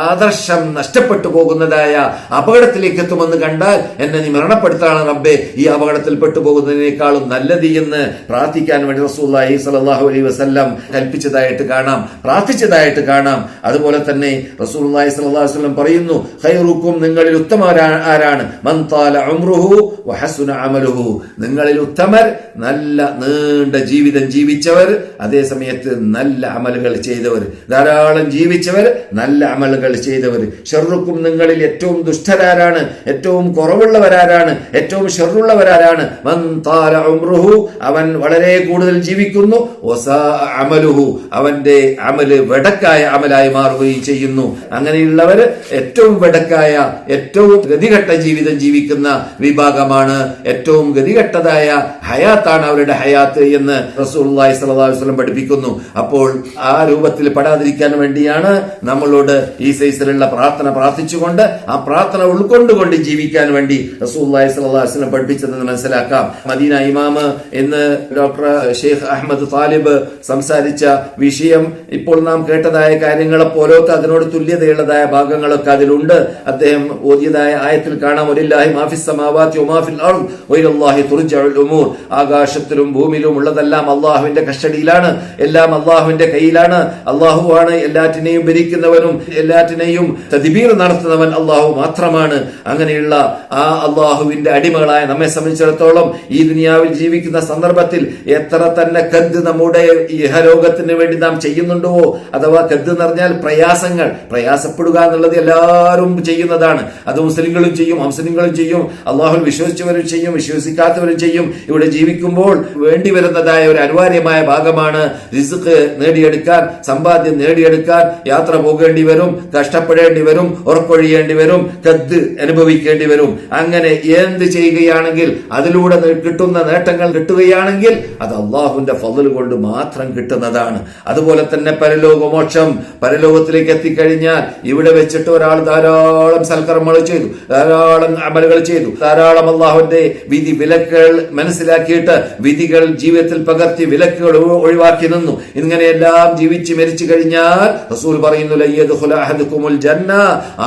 ആദർശം നഷ്ടപ്പെട്ടു പോകുന്നതായ അപകടത്തിലേക്ക് എത്തുമെന്ന് കണ്ടാൽ എന്നെ നീ മരണപ്പെടുത്താണ് റബ്ബേ, ഈ അപകടത്തിൽ പെട്ടുപോകുന്നതിനേക്കാളും നല്ലത് എന്ന് പ്രാർത്ഥിക്കാൻ വേണ്ടി റസൂലുള്ളാഹി സ്വല്ലല്ലാഹു അലൈഹി വസല്ലം കൽപ്പിച്ചതായിട്ട് കാണാം, പ്രാർത്ഥിച്ചതായിട്ട് കാണാം. അതുപോലെ തന്നെ റസൂലുള്ളാഹി സ്വല്ലല്ലാഹു അലൈഹി വസല്ലം പറയുന്നു, ഖൈറുക്കും നിങ്ങളിൽ ഉത്തമർ ആരാണ്, മൻ താല ഉംറുഹു വഹസുന അമലുഹു, നിങ്ങളിൽ ഉത്തമർ നല്ല നീണ്ട ജീവിതം ജീവിച്ചവർ, അതേ സമയത്ത് നല്ല അമലുകൾ ചെയ്തവർ, ധാരാളം ജീവിച്ചവർ, നല്ല അമലുകൾ ചെയ്തവർ. ഷർറുക്കും നിങ്ങളിൽ ഏറ്റവും ദുഷ്ടരാരാണ്, ഏറ്റവും കുറവുള്ളവരാരാണ്, ഏറ്റവും ഷർറുള്ളവരാരാണ്, മൻ താല ഉംറുഹു അവൻ വളരെ കൂടുതൽ ജീവിക്കുന്നു, വസാ അമലുഹു അവന്റെ അമല് വെടക്കായ അമലായി മാറുകയും ചെയ്യുന്നു. അങ്ങനെയുള്ളവർ ഏറ്റവും വെടക്കായ, ഏറ്റവും ഗതികെട്ട ജീവിതം ജീവിക്കുന്ന വിഭാഗമാണ്, ഏറ്റവും ഗതികെട്ടതായ ഹയാത്താണ് അവരുടെ ഹയാത്ത് എന്ന് റസൂലുള്ളാഹി സ്വല്ലല്ലാഹു അലൈഹി വസല്ലം പഠിപ്പിക്കുന്നു. അപ്പോൾ ആ രൂപത്തിൽ പെടാതിരിക്കാൻ വേണ്ടിയാണ് നമ്മളോട് ഈ സൈസിലുള്ള പ്രാർത്ഥന പ്രാർത്ഥിച്ചുകൊണ്ട് ആ പ്രാർത്ഥന ഉൾക്കൊണ്ടുകൊണ്ട് ജീവിക്കാൻ വേണ്ടി റസൂലുള്ളാഹി സ്വല്ലല്ലാഹു അലൈഹി വസല്ലം പഠിപ്പിച്ചതെന്ന് മനസ്സിലാക്കാം. മദീന ഇമാമ് എന്ന് ഡോക്ടർ ഷെയ്ഖ് അഹമ്മദ് താലിബ് സംസാരിച്ച വിഷയം ഇപ്പോൾ നാം കേട്ടതായ കാര്യങ്ങളെ പോലൊക്കെ അതിനോട് തുല്യതയുള്ളതായ ഭാഗങ്ങളൊക്കെ അതിലുണ്ട്. അദ്ദേഹം ഓതിയതായ ആയത്തിൽ കാണാം, വലില്ലാഹി മാഫിസ് സമാവാതി വമാഫിൽ അർദ് വഇലല്ലാഹി തുർജഉൽ ഉമൂർ, ആകാശത്തിലും ഭൂമിയിലും ഉള്ളതെല്ലാം അള്ളാഹുവിന്റെ കസ്റ്റഡിയിലാണ്, എല്ലാം അള്ളാഹുവിന്റെ കയ്യിലാണ്. അള്ളാഹുവാണ് എല്ലാറ്റിനെയും ഭരിക്കുന്നവനും എല്ലാറ്റിനെയും തദ്ബീർ നടത്തുന്നവൻ അള്ളാഹു മാത്രമാണ്. അങ്ങനെയുള്ള ആ അള്ളാഹുവിന്റെ അടിമകളായ നമ്മെ സംബന്ധിച്ചിടത്തോളം ഈ ദുനിയാവിൽ ജീവിക്കുന്ന സന്ദർഭത്തിൽ എത്ര തന്നെ കദ് നമ്മുടെ ഇഹലോകത്തിന് വേണ്ടി നാം ചെയ്യുന്നുണ്ടോ, അഥവാ കദ് എന്ന് പറഞ്ഞാൽ പ്രയാസങ്ങൾ, പ്രയാസപ്പെടുക എന്നുള്ളത് എല്ലാവരും ചെയ്യുന്നതാണ്. അത് മുസ്ലിങ്ങളും ചെയ്യും, അമുസ്ലിങ്ങളും ചെയ്യും, അള്ളാഹുൽ വിശ്വസിച്ചവരും ചെയ്യും, വിശ്വസിക്കാത്തവരും ചെയ്യും. ഇവിടെ ജീവിക്കുമ്പോൾ വേണ്ടി വരുന്നതായ ഒരു അനിവാര്യമായ ഭാഗമാണ് റിസ്ക് നേടിയെടുക്കാൻ, സമ്പാദ്യം നേടിയെടുക്കാൻ. യാത്ര പോകേണ്ടി വരും, കഷ്ടപ്പെടേണ്ടി വരും, ഉറക്കൊഴിയേണ്ടി വരും, കദ് അനുഭവിക്കേണ്ടി വരും. അങ്ങനെ എന്ത് ചെയ്യുകയാണെങ്കിൽ, അതിലൂടെ കിട്ടുന്ന നേട്ടങ്ങൾ കിട്ടുകയാണെങ്കിൽ അത് അള്ളാഹുവിന്റെ ഫضൽ കൊണ്ട് മാത്രം കിട്ടുന്നതാണ്. അതുപോലെ തന്നെ പരലോകമോക്ഷം, പരലോകത്തിലേക്ക് എത്തിക്കഴിഞ്ഞാൽ ഇവിടെ വെച്ചിട്ട് ഒരാൾ ധാരാളം സൽക്കർമ്മങ്ങൾ ചെയ്തു, ധാരാളം അമലുകൾ ചെയ്തു, ധാരാളം അള്ളാഹുവിന്റെ വിധി വിലക്കുകൾ മനസ്സിലാക്കിയിട്ട് വിധികൾ ജീവിതത്തിൽ പകർത്തി വിലക്കുകൾ ഒഴിവാക്കി നിന്നു. ഇങ്ങനെയെല്ലാം ജീവിച്ച് മരിച്ചു കഴിഞ്ഞാൽ റസൂൽ പറയുന്നു, ലയ്യദ്ഖുല അഹദുകുമുൽ ജന്ന,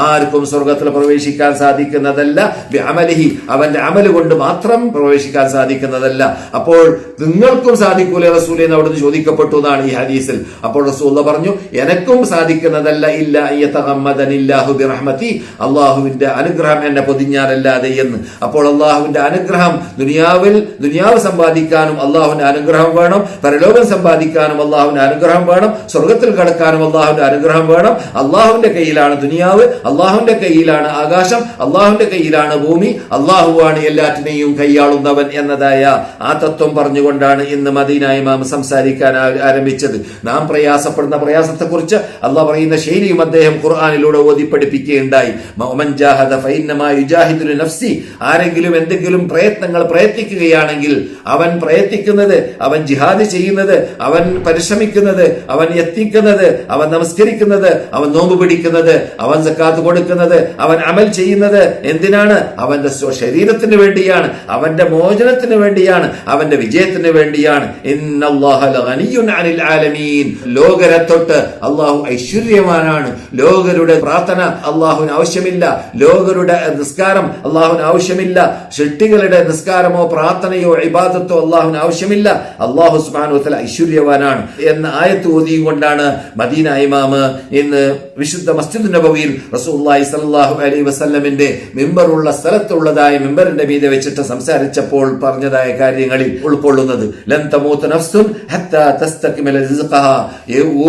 ആർക്കും സ്വർഗ്ഗത്തിൽ പ്രവേശിക്കാൻ സാധിക്കുന്നതല്ല, ബിഅമലിഹി അവന്റെ അമല് കൊണ്ട് മാത്രം പ്രവേശിക്കാൻ സാധിക്കുന്നതല്ല. അപ്പോൾ നിങ്ങൾക്കും സാധിക്കൂലേ റസൂലേ എന്ന് അവിടുന്ന് ചോദിക്കപ്പെട്ടു എന്നാണ് ഈ ഹദീസിൽ. അപ്പോൾ റസൂൽ പറഞ്ഞു, എനക്കും സാധിക്കുന്നതല്ല, ഇല്ല യതഗമ്മദനില്ലാഹു ബിറഹ്മതി, അള്ളാഹുവിന്റെ അനുഗ്രഹം എന്നെ പൊതിഞ്ഞാലല്ലാതെ എന്ന്. അപ്പോൾ അള്ളാഹുവിന്റെ അനുഗ്രഹം ദുനിയാവ് സമ്പാദിക്കാനും അള്ളാഹുവിന്റെ അനുഗ്രഹം വേണം, പരലോകം സമ്പാദിക്കാനും അള്ളാഹുവിന്റെ അനുഗ്രഹം വേണം, സ്വർഗത്തിൽ കടക്കാനും അള്ളാഹുവിന്റെ അനുഗ്രഹം വേണം. അള്ളാഹുവിന്റെ കയ്യിലാണ് ദുനിയാവ്, അള്ളാഹുവിന്റെ കയ്യിലാണ് ആകാശം, അള്ളാഹുവിന്റെ കയ്യിലാണ് ഭൂമി, അള്ളാഹുവാണ് എല്ലാറ്റിനെയും കൈയാളുന്നവൻ എന്നതായ ആ തത്വം പറഞ്ഞുകൊണ്ടാണ് ഇന്ന് മദീന ഇമാം സംസാരിക്കാൻ ആരംഭിച്ചത്. നാം പ്രയാസപ്പെടുന്ന പ്രയാസത്തെക്കുറിച്ച് അള്ളാഹ് പറയുന്ന ശൈലിയും അദ്ദേഹം ഖുർആനിലൂടെ ഓതി പഠിപ്പിക്കുകയുണ്ടായി. മൻ ജാഹദ ഫഇന്നമാ യുജാഹിദു ലിനഫ്സി, ആരെങ്കിലും എന്തെങ്കിലും പ്രയത്നങ്ങൾ പ്രയത്നിക്കുകയാണെങ്കിൽ അവൻ പ്രയത്നിക്കുന്നത്, അവൻ ജിഹാദ് ചെയ്യുന്നത്, അവൻ പരിശ്രമിക്കുന്നത്, അവൻ യത്നിക്കുന്നത്, അവൻ നമസ്കരിക്കുന്നത്, അവൻ നോമ്പ് പിടിക്കുന്നത്, അവൻ സക്കാത്ത് കൊടുക്കുന്നത്, അവൻ അമൽ ചെയ്യുന്നത് എന്തിനാണ്? അവന്റെ ശരീരത്തിന് വേണ്ടിയാണ്, അവന്റെ മോചനത്തിന് വേണ്ടിയാണ്, അവന്റെ വിജയത്തിന് വേണ്ടിയാണ്. ഇന്നല്ലാഹ ലഗനിയ്യുൻ അനിൽ ആലമീൻ, ലോകരെ തൊട്ട് അള്ളാഹു ഐശ്വര്യവാനാണ്. ലോകരുടെ പ്രാർത്ഥന അള്ളാഹുവിന് ആവശ്യമില്ല, ലോകരുടെ നിസ്കാരം അള്ളാഹുവിന് ആവശ്യമില്ല, സൃഷ്ടികളുടെ നിസ്കാരമോ പ്രാർത്ഥനയോ ഇബാദത്തോ അള്ളാഹുവിന് ആവശ്യമില്ല. അള്ളാഹു സുബ്ഹാനഹു വ തആല ഐശ്വര്യവാനാണ് എന്ന ആയത്ത് ഓതിയും കൊണ്ടാണ് മദീന ഇമാം ഇന്ന് വിശുദ്ധ മസ്ജിദ് നബവിയിൽ റസൂലുള്ളാഹി സ്വല്ലല്ലാഹു അലൈഹി വസല്ലമിന്റെ മിമ്പറുള്ള സ്ഥലത്തുള്ളതായ മിമ്പറിന്റെ മീതെ വെച്ചിട്ട് സംസാരിച്ചപ്പോൾ പറഞ്ഞതായ കാര്യങ്ങളിൽ ഉൾക്കൊള്ളുന്നത് ലൻ തമൂത നഫ്സുൻ ഹത്താ തസ്തക്മില റിസ്ഖഹാ,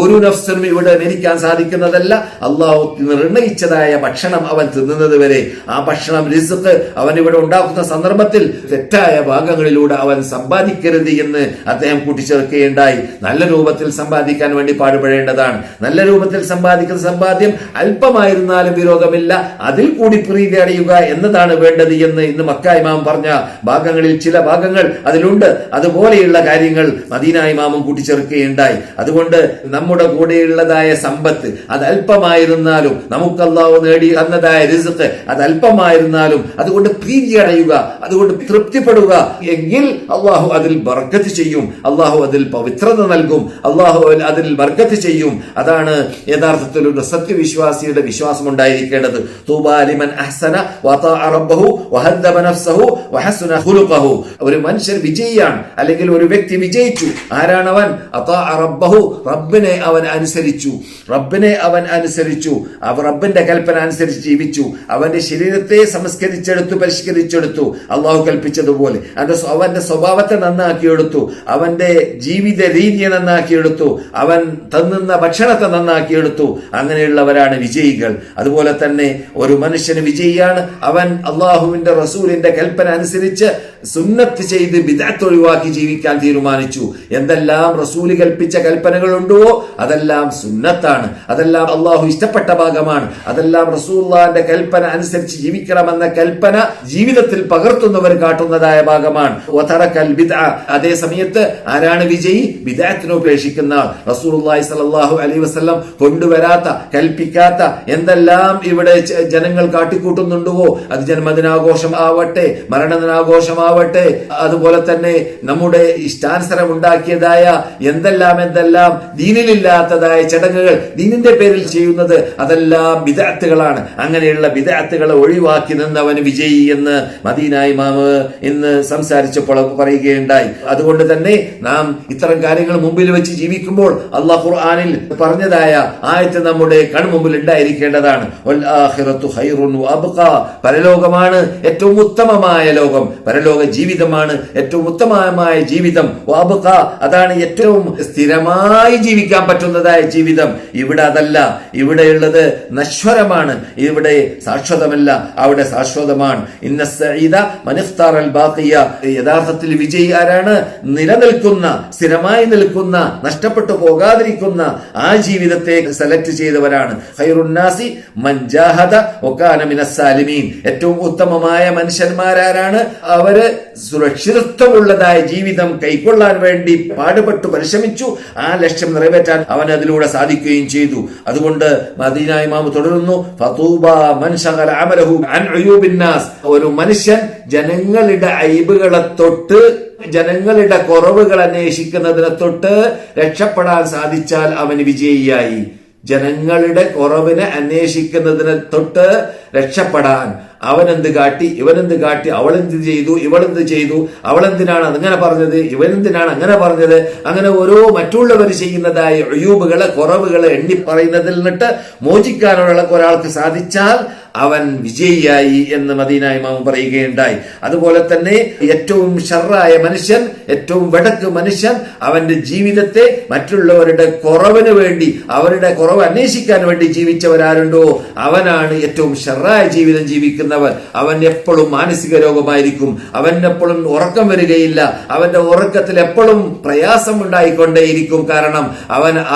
ഒരു നഫ്സും ഇവിടെ മരിക്കാൻ സാധിക്കുന്നതല്ല അള്ളാഹു നിർണയിച്ചതായ ഭക്ഷണം അവൻ തിന്നുന്നത് വരെ. ആ ഭക്ഷണം റിസ്ഖ് അവൻ ഇവിടെ ഉണ്ടാക്കുന്ന സന്ദർഭത്തിൽ തെറ്റായ ഭാഗങ്ങളിലൂടെ അവൻ സമ്പാദിക്കരുത് എന്ന് അദ്ദേഹം കൂട്ടിച്ചേർക്കുകയുണ്ടായി. നല്ല രൂപത്തിൽ സമ്പാദിക്കാൻ വേണ്ടി പാടുപെടേണ്ടതാണ്. നല്ല രൂപത്തിൽ സമ്പാദിക്കുന്ന സമ്പാദ്യം അല്പമായിരുന്നാലും വിരോധമില്ല, അതിൽ കൂടി പ്രീതി അടയുക എന്നതാണ് വേണ്ടത് എന്ന് ഇന്ന് മക്ക ഇമാം പറഞ്ഞ ഭാഗങ്ങളിൽ ചില ഭാഗങ്ങൾ അതിലുണ്ട്. അതുപോലെയുള്ള കാര്യങ്ങൾ മദീന ഇമാമും കൂട്ടിച്ചേർക്കുകയുണ്ടായി. അതുകൊണ്ട് നമ്മുടെ കൂടെയുള്ളതായ സമ്പത്ത് അത് അല്പമായിരുന്നാലും, നമുക്ക് അല്ലാഹു നേടി തന്നതായ റിസ്ഖ് അത് അല്പമായിരുന്നാലും അതുകൊണ്ട് പ്രീതി അടയുക, അതുകൊണ്ട് തൃപ്തിപ്പെടുക എങ്കിൽ അള്ളാഹു അതിൽ ബർക്കത്ത് ചെയ്യും, അള്ളാഹു അതിൽ പവിത്രത നൽകും, അള്ളാഹു അതിൽ ബർക്കത്ത് ചെയ്യും. അതാണ് യഥാർത്ഥത്തിൽ ഒരു സത്യവിശ്വാസിയുടെ വിശ്വാസം ഉണ്ടായിരിക്കേണ്ടത്. തൂബാ ലിമൻ അഹ്സന വതഅ റബ്ബഹു വഹദ്ദബ നഫ്സഹു വഹസന ഖുലുഖഹു. ഒരു മനുഷ്യൻ വിജയിയാണ്, അല്ലെങ്കിൽ ഒരു വ്യക്തി വിജയിച്ചു. ആരാണവൻ? അതഅ റബ്ബഹു, റബ്ബിനെ അവൻ അനുസരിച്ചു, റബ്ബിനെ അവൻ അനുസരിച്ചു, റബ്ബിന്റെ കൽപ്പന അനുസരിച്ച് ജീവിച്ചു, അവന്റെ ശരീരത്തെ സംസ്കരിച്ചെടുത്തു, പരിഷ്കരിച്ചെടുത്തു അള്ളാഹു കൽപ്പിച്ചതുപോലെ, അവന്റെ സ്വഭാവത്തെ നന്നാക്കിയെടുത്തു, അവന്റെ ജീവിത രീതിയെ നന്നാക്കിയെടുത്തു, അവൻ തന്നുന്ന ഭക്ഷണത്തെ നന്നാക്കിയെടുത്തു. അങ്ങനെയുള്ളവരാണ് വിജയികൾ. അതുപോലെ തന്നെ ഒരു മനുഷ്യന് വിജയിയാണ് അവൻ അള്ളാഹുവിന്റെ റസൂലിന്റെ കൽപ്പന അനുസരിച്ച് സുന്നത്ത് ചെയ്ത് ബിദ്അത്ത് ഒഴിവാക്കി ജീവിക്കാൻ തീരുമാനിച്ചു. എന്തെല്ലാം റസൂല് കൽപ്പിച്ച കൽപ്പനകളുണ്ടോ അതെല്ലാം സുന്നത്താണ്, അതെല്ലാം അള്ളാഹു ഇഷ്ടപ്പെട്ട ഭാഗമാണ്, അതെല്ലാം റസൂലുള്ളാഹിന്റെ കൽപ്പന അനുസരിച്ച് ജീവിക്കണമെന്ന കൽപ്പന ജീവിതത്തിൽ പകർത്തുന്നവർ കാട്ടുന്നതായ ഭാഗമാണ്. അതേ സമയത്ത് ആരാണ് വിജയി? ബിദ്അത്തിനെ ഉപേക്ഷിക്കുന്ന, റസൂലുള്ളാഹി സ്വല്ലല്ലാഹു അലൈഹി വസല്ലം കൊണ്ടുവരാത്ത, കൽപ്പിക്കാത്ത എന്തെല്ലാം ഇവിടെ ജനങ്ങൾ കാട്ടിക്കൂട്ടുന്നുണ്ടോ, അത് ജന്മദിനാഘോഷം ആവട്ടെ, മരണദിനാഘോഷമാവട്ടെ, അതുപോലെ തന്നെ നമ്മുടെ ഇഷ്ടാനുസരം ഉണ്ടാക്കിയതായ എന്തെല്ലാം ദീനിലില്ലാത്തതായ ചടങ്ങുകൾ ദീനിന്റെ പേരിൽ ചെയ്യുന്നത് അതെല്ലാം ബിദ്അത്തുകളാണ്. അങ്ങനെയുള്ള ബിദ്അത്തുകളെ ഒഴിവാക്കി നിന്നവൻ വിജയി എന്ന് മദീന ഇമാമ് ഇന്ന് സംസാരിച്ചപ്പോൾ പറയുകയുണ്ടായി. അതുകൊണ്ട് തന്നെ നാം ഇത്തരം കാര്യങ്ങൾ മുമ്പിൽ വെച്ച് ജീവിക്കുമ്പോൾ അല്ലാഹു ഖുർആനിൽ പറഞ്ഞതായ ആയത്ത് നമ്മുടെ കൺമുമ്പിൽ ഉണ്ടായിരിക്കേണ്ടതാണ്. വൽ ആഖിറത്തു ഖൈറുൻ വഅബ്ഖാ, പരലോകമാണ് ഏറ്റവും ഉത്തമമായ ലോകം, പരലോക ജീവിതമാണ് ഏറ്റവും ഉത്തമമായ ജീവിതം. വഅബ്ഖാ, അതാണ് ഏറ്റവും സ്ഥിരമായി ജീവിക്കാൻ പറ്റുന്നതായ ജീവിതം. ഇവിടെ അതല്ല, ഇവിടെയുള്ളത് നശ്വരമാണ്, ഇവിടെ ശാശ്വതമല്ല, അവിടെ ശാശ്വതമാണ്. ഇന്ന സഈദ മൻ ഇഖ്താറൽ ബാഖിയ, യഥാർത്ഥത്തിൽ വിജയി ആരാണ്? നിലനിൽക്കുന്ന, സ്ഥിരമായി നിൽക്കുന്ന, നഷ്ടപ്പെട്ടു പോകാതിരിക്കുന്ന ആ ജീവിതത്തെ സെലക്ട് ചെയ്തവരാണ്. ഖൈറുൻ നാസി മൻ ജാഹദ വകാന മിനസ് സാലിമീൻ, ഏറ്റവും ഉത്തമമായ മനുഷ്യന്മാരാരാണ്? അവര് സുരക്ഷിതത്വമുള്ളതായ ജീവിതം കൈക്കൊള്ളാൻ വേണ്ടി പാടുപെട്ടു പരിശ്രമിച്ചു, ആ ലക്ഷ്യം നിറവേറ്റാൻ അവൻ അതിലൂടെ സാധിക്കുകയും ചെയ്തു. അതുകൊണ്ട് മദീന ഇമാം തുടരുന്നു, ഫതൂബാ മൻ ശഗല അമലഹു അൻ ഉയൂബിൻ നാസ്, ഒരു മനുഷ്യൻ ജനങ്ങളുടെ ഐബുകളെ തൊട്ട്, ജനങ്ങളുടെ കുറവുകൾ അന്വേഷിക്കുന്നതിനെ തൊട്ട് രക്ഷപ്പെടാൻ സാധിച്ചാൽ അവൻ വിജയിയായി. ജനങ്ങളുടെ കുറവിനെ അന്വേഷിക്കുന്നതിനെ തൊട്ട് രക്ഷപ്പെടാൻ അവനെന്ത് കാട്ടി, ഇവനെന്ത് കാട്ടി, അവളെന്ത് ചെയ്തു, ഇവളെന്ത് ചെയ്തു, അവളെന്തിനാണ് അങ്ങനെ പറഞ്ഞത്, ഇവനെന്തിനാണ് അങ്ങനെ പറഞ്ഞത്, അങ്ങനെ ഓരോ മറ്റുള്ളവർ ചെയ്യുന്നതായ ഉയൂബുകളെ, കുറവുകളെ എണ്ണി പറയുന്നതിൽ നിന്നിട്ട് മോചിക്കാനുള്ള ഒരാൾക്ക് സാധിച്ചാൽ അവൻ വിജയിയായി എന്ന് മദീന ഇമാം പറയുകയുണ്ടായി. അതുപോലെ തന്നെ ഏറ്റവും ഷർറായ മനുഷ്യൻ, ഏറ്റവും വെടക്ക് മനുഷ്യൻ, അവന്റെ ജീവിതത്തെ മറ്റുള്ളവരുടെ കുറവിന് വേണ്ടി, അവരുടെ കുറവ് അന്വേഷിക്കാൻ വേണ്ടി ജീവിച്ചവരാരുണ്ടോ അവനാണ് ഏറ്റവും ഷർറായ ജീവിതം ജീവിക്കുന്നവർ. അവൻ എപ്പോഴും മാനസിക രോഗമായിരിക്കും, അവൻ എപ്പോഴും ഉറക്കം വരികയില്ല, അവന്റെ ഉറക്കത്തിൽ എപ്പോഴും പ്രയാസം ഉണ്ടായിക്കൊണ്ടേയിരിക്കും. കാരണം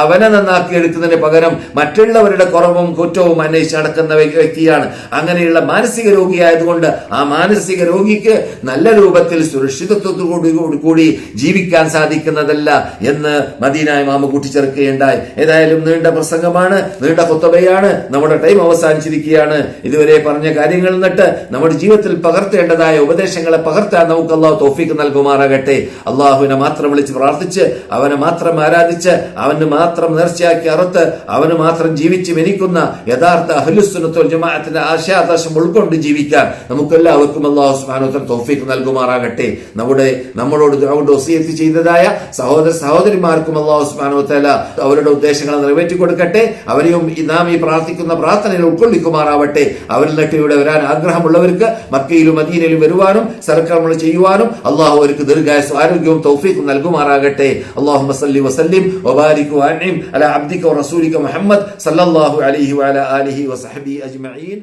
അവനെ നന്നാക്കി എടുക്കുന്നതിന് പകരം മറ്റുള്ളവരുടെ കുറവും കുറ്റവും അന്വേഷിച്ച് നടക്കുന്ന വ്യക്തിയാണ്. അങ്ങനെയുള്ള മാനസിക രോഗിയായതുകൊണ്ട് ആ മാനസിക രോഗിക്ക് നല്ല രൂപത്തിൽ സുരക്ഷിതത്വത്തോടുകൂടി ജീവിക്കാൻ സാധിക്കുന്നതല്ല എന്ന് മദീന ഇമാം കൂട്ടിച്ചേർക്കുകയുണ്ടായി. ഏതായാലും നീണ്ട പ്രസംഗമാണ്, നീണ്ട ഖുത്ബയാണ്, നമ്മുടെ ടൈം അവസാനിച്ചിരിക്കുകയാണ്. ഇതുവരെ പറഞ്ഞ കാര്യങ്ങൾ നിന്നിട്ട് നമ്മുടെ ജീവിതത്തിൽ പകർത്തേണ്ടതായ ഉപദേശങ്ങളെ പകർത്താൻ നമുക്ക് അള്ളാഹു തൗഫീഖ് നൽകുമാറാകട്ടെ. അള്ളാഹുവിനെ മാത്രം വിളിച്ച് പ്രാർത്ഥിച്ച്, അവനെ മാത്രം ആരാധിച്ച്, അവന് മാത്രം നേർച്ചയാക്കി അറുത്ത്, അവന് മാത്രം ജീവിച്ച് മരിക്കുന്ന യഥാർത്ഥ അഹ്ലുസ്സുന്നത്ത് വൽ ജമാഅത്തിന്റെ അതിന്റെ ആശയാദർശം ഉൾക്കൊണ്ട് ജീവിക്കാൻ നമുക്കെല്ലാവർക്കും അല്ലാഹു സുബ്ഹാനഹു വ തആല തൗഫീഖ് നൽകുമാറാകട്ടെ. നമ്മളോട് വസിയത്ത് ചെയ്തതായ സഹോദരിമാർക്കും അല്ലാഹു സുബ്ഹാനഹു വ തആല അവരുടെ ഉദ്ദേശങ്ങൾ നിറവേറ്റി കൊടുക്കട്ടെ. അവരെയും നാം ഈ പ്രാർത്ഥിക്കുന്ന പ്രാർത്ഥനയിൽ ഉൾക്കൊള്ളിക്കുമാറാവട്ടെ. അവരിൽ നിന്നിട്ട് ഇവിടെ വരാൻ ആഗ്രഹമുള്ളവർക്ക് മക്കയിലും മദീനയിലും വരുവാനും സൽക്കർമ്മങ്ങൾ ചെയ്യുവാനും അള്ളാഹു അവർക്ക് ദീർഘായുസ്സും ആരോഗ്യവും തൗഫീഖും നൽകുമാറാകട്ടെ. അല്ലാഹുമ്മ സല്ലി വസല്ലിം വബാരിക് വഅൻഇം അലാ അബ്ദിക വറസൂലിക മുഹമ്മദ് സല്ലല്ലാഹു അലൈഹി വഅലാ ആലിഹി വസഹ്ബിഹി അജ്മഈൻ.